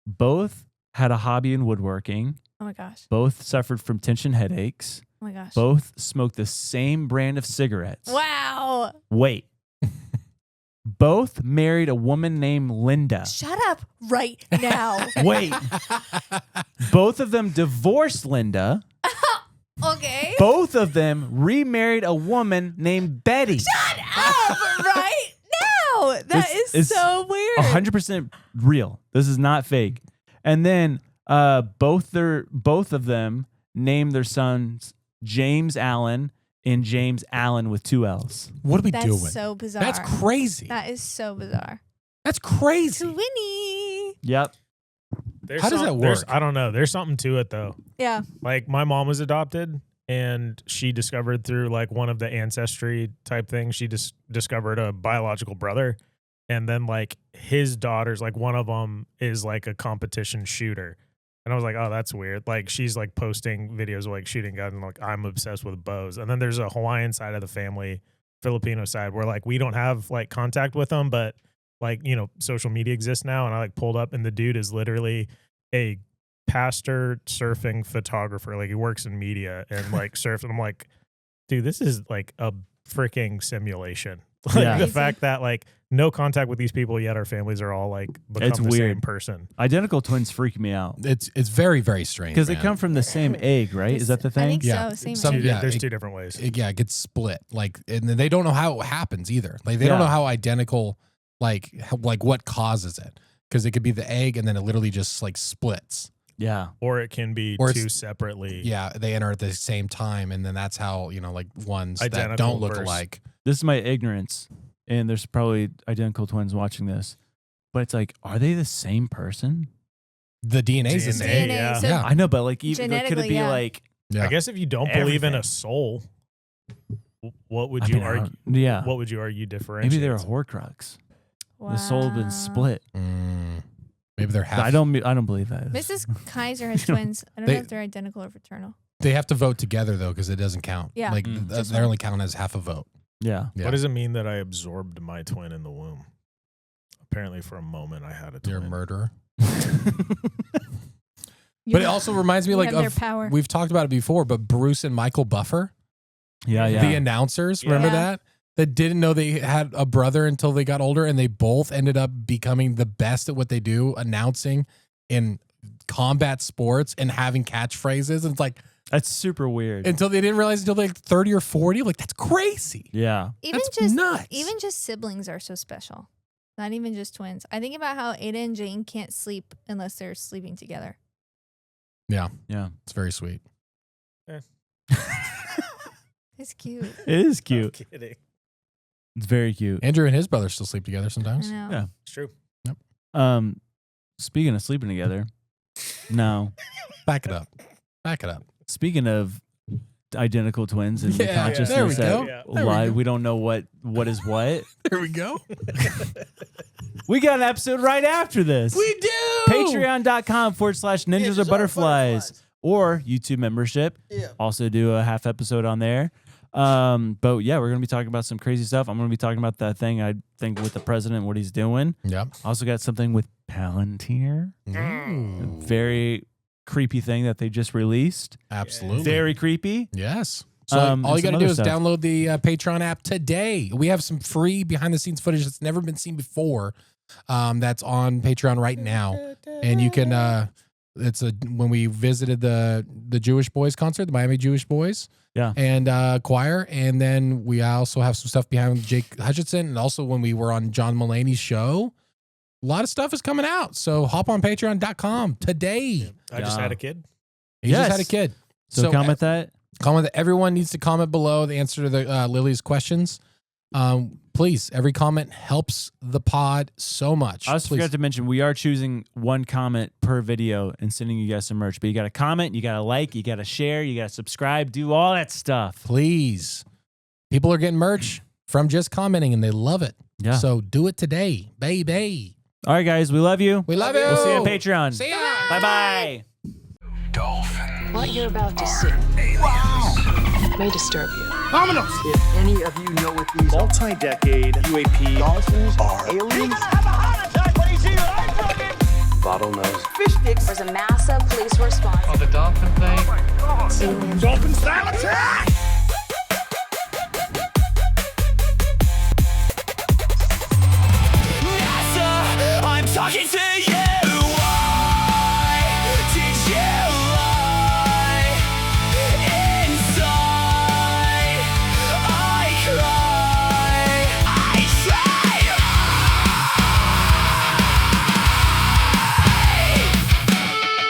Both had a hobby in woodworking. Oh my gosh. Both suffered from tension headaches. Oh my gosh. Both smoked the same brand of cigarettes. Wow. Wait. Both married a woman named Linda. Shut up right now. Wait. Both of them divorced Linda. Okay. Both of them remarried a woman named Betty. Shut up right now. That is so weird. 100% real. This is not fake. And then both of them named their sons James Allen and James Allen with 2 L's. What are we That's doing? so bizarre. That's crazy. That is so bizarre. That's crazy. Twinny. Yep. How does that work? I don't know. There's something to it though. Yeah. Like my mom was adopted and she discovered through like one of the ancestry type things, she just discovered a biological brother. And then like his daughters, like one of them is like a competition shooter. And I was like, oh, that's weird. Like she's like posting videos of like shooting guns and like I'm obsessed with bows. And then there's a Hawaiian side of the family, Filipino side, where like we don't have like contact with them, but like, you know, social media exists now. And I like pulled up and the dude is literally a pastor surfing photographer. Like he works in media and like surfs. And I'm like, dude, this is like a freaking simulation. Like Yeah. the fact that like no contact with these people yet our families are all like become It's the weird. same person. Identical twins freak me out. It's very, very strange. Because they man. come from the same egg, right? Is that the thing? I think Yeah. so. Same. Some- age. yeah, There's it- 2 different ways. It gets split. Like, and then they don't know how it happens either. Like, they don't Yeah. know how identical, like what causes it. Because it could be the egg, and then it literally just like splits. Yeah. Or it can be Or 2 it's- separately. Yeah, they enter at the same time, and then that's how like ones that Identical don't look versus- alike. This is my ignorance. And there's probably identical twins watching this. But it's like, are they the same person? The DNA's the DNA, same. yeah. So Yeah. I know, but like, even like, could it Genetically, be yeah. like, Yeah. I guess if you don't believe in Everything. a soul, what would I you mean, argue? yeah. What would you argue differentiates? Maybe they're a Horcrux. The soul had been split. Maybe they're half. I don't believe that. Mrs. Kaiser has twins. I don't know if they're identical or fraternal. They have to vote together though, because it doesn't count. Yeah. Like Mm. they only count as half a vote. Yeah. Yeah. What does it mean that I absorbed my twin in the womb? Apparently, for a moment, I had a twin. You're a murderer. But it also reminds me you like have their of power. we've talked about it before, but Bruce and Michael Buffer, Yeah, the announcers, remember Yeah. that didn't know they had a brother until they got older, and they both ended up becoming the best at what they do, announcing in combat sports and having catchphrases. And it's like That's super weird. until they didn't realize until like 30 or 40, like that's crazy. Yeah. Even That's just nuts. Even just siblings are so special. Not even just twins. I think about how Ada and Jane can't sleep unless they're sleeping together. Yeah, Yeah. it's very sweet. It's cute. It is cute. I'm kidding. It's very cute. Andrew and his brother still sleep together I sometimes. know. Yeah. It's true. Speaking of sleeping together, no. Back it up. Back it up. Speaking of identical twins and the Yeah, consciousness there we that go. Yeah. There we lie, go. we don't know what is what. There we go. We got an episode right after this. We do. Patreon.com/ninjas or butterflies or YouTube membership. Yeah. Also do a half episode on there. But yeah, we're gonna be talking about some crazy stuff. I'm gonna be talking about that thing I think with the president, what he's doing. Yep. Also got something with Palantir. A very creepy thing that they just released. Absolutely. Very creepy. Yes. So And all you got to some do other is stuff. download the Patreon app today. We have some free behind the scenes footage that's never been seen before. That's on Patreon right now, and you can. It's when we visited the Jewish Boys concert, the Miami Jewish Boys. Yeah. And choir, and then we also have some stuff behind Jake Hutchinson, and also when we were on John Mulaney's show. A lot of stuff is coming out, so hop on Patreon.com today. I just had a kid. He just Yes. had a kid. So comment that. Comment that everyone needs to comment below the answer to the Lily's questions. Please, every comment helps the pod so much. I also Please. forgot to mention we are choosing one comment per video and sending you guys some merch. But you got to comment, you got to like, you got to share, you got to subscribe, do all that stuff. Please. People are getting merch from just commenting and they love it. Yeah. So do it today, baby. All right, guys, we love you. We love you. We'll see you on Patreon. See ya. Bye bye. What you're about to see may disturb you. If any of you know what these Multi-decade UAP dolphins are, aliens, bottlenose fish sticks. There's a massive police response. Oh, the dolphin thing? Aliens. Dolphin style attack! NASA, I'm talking to you!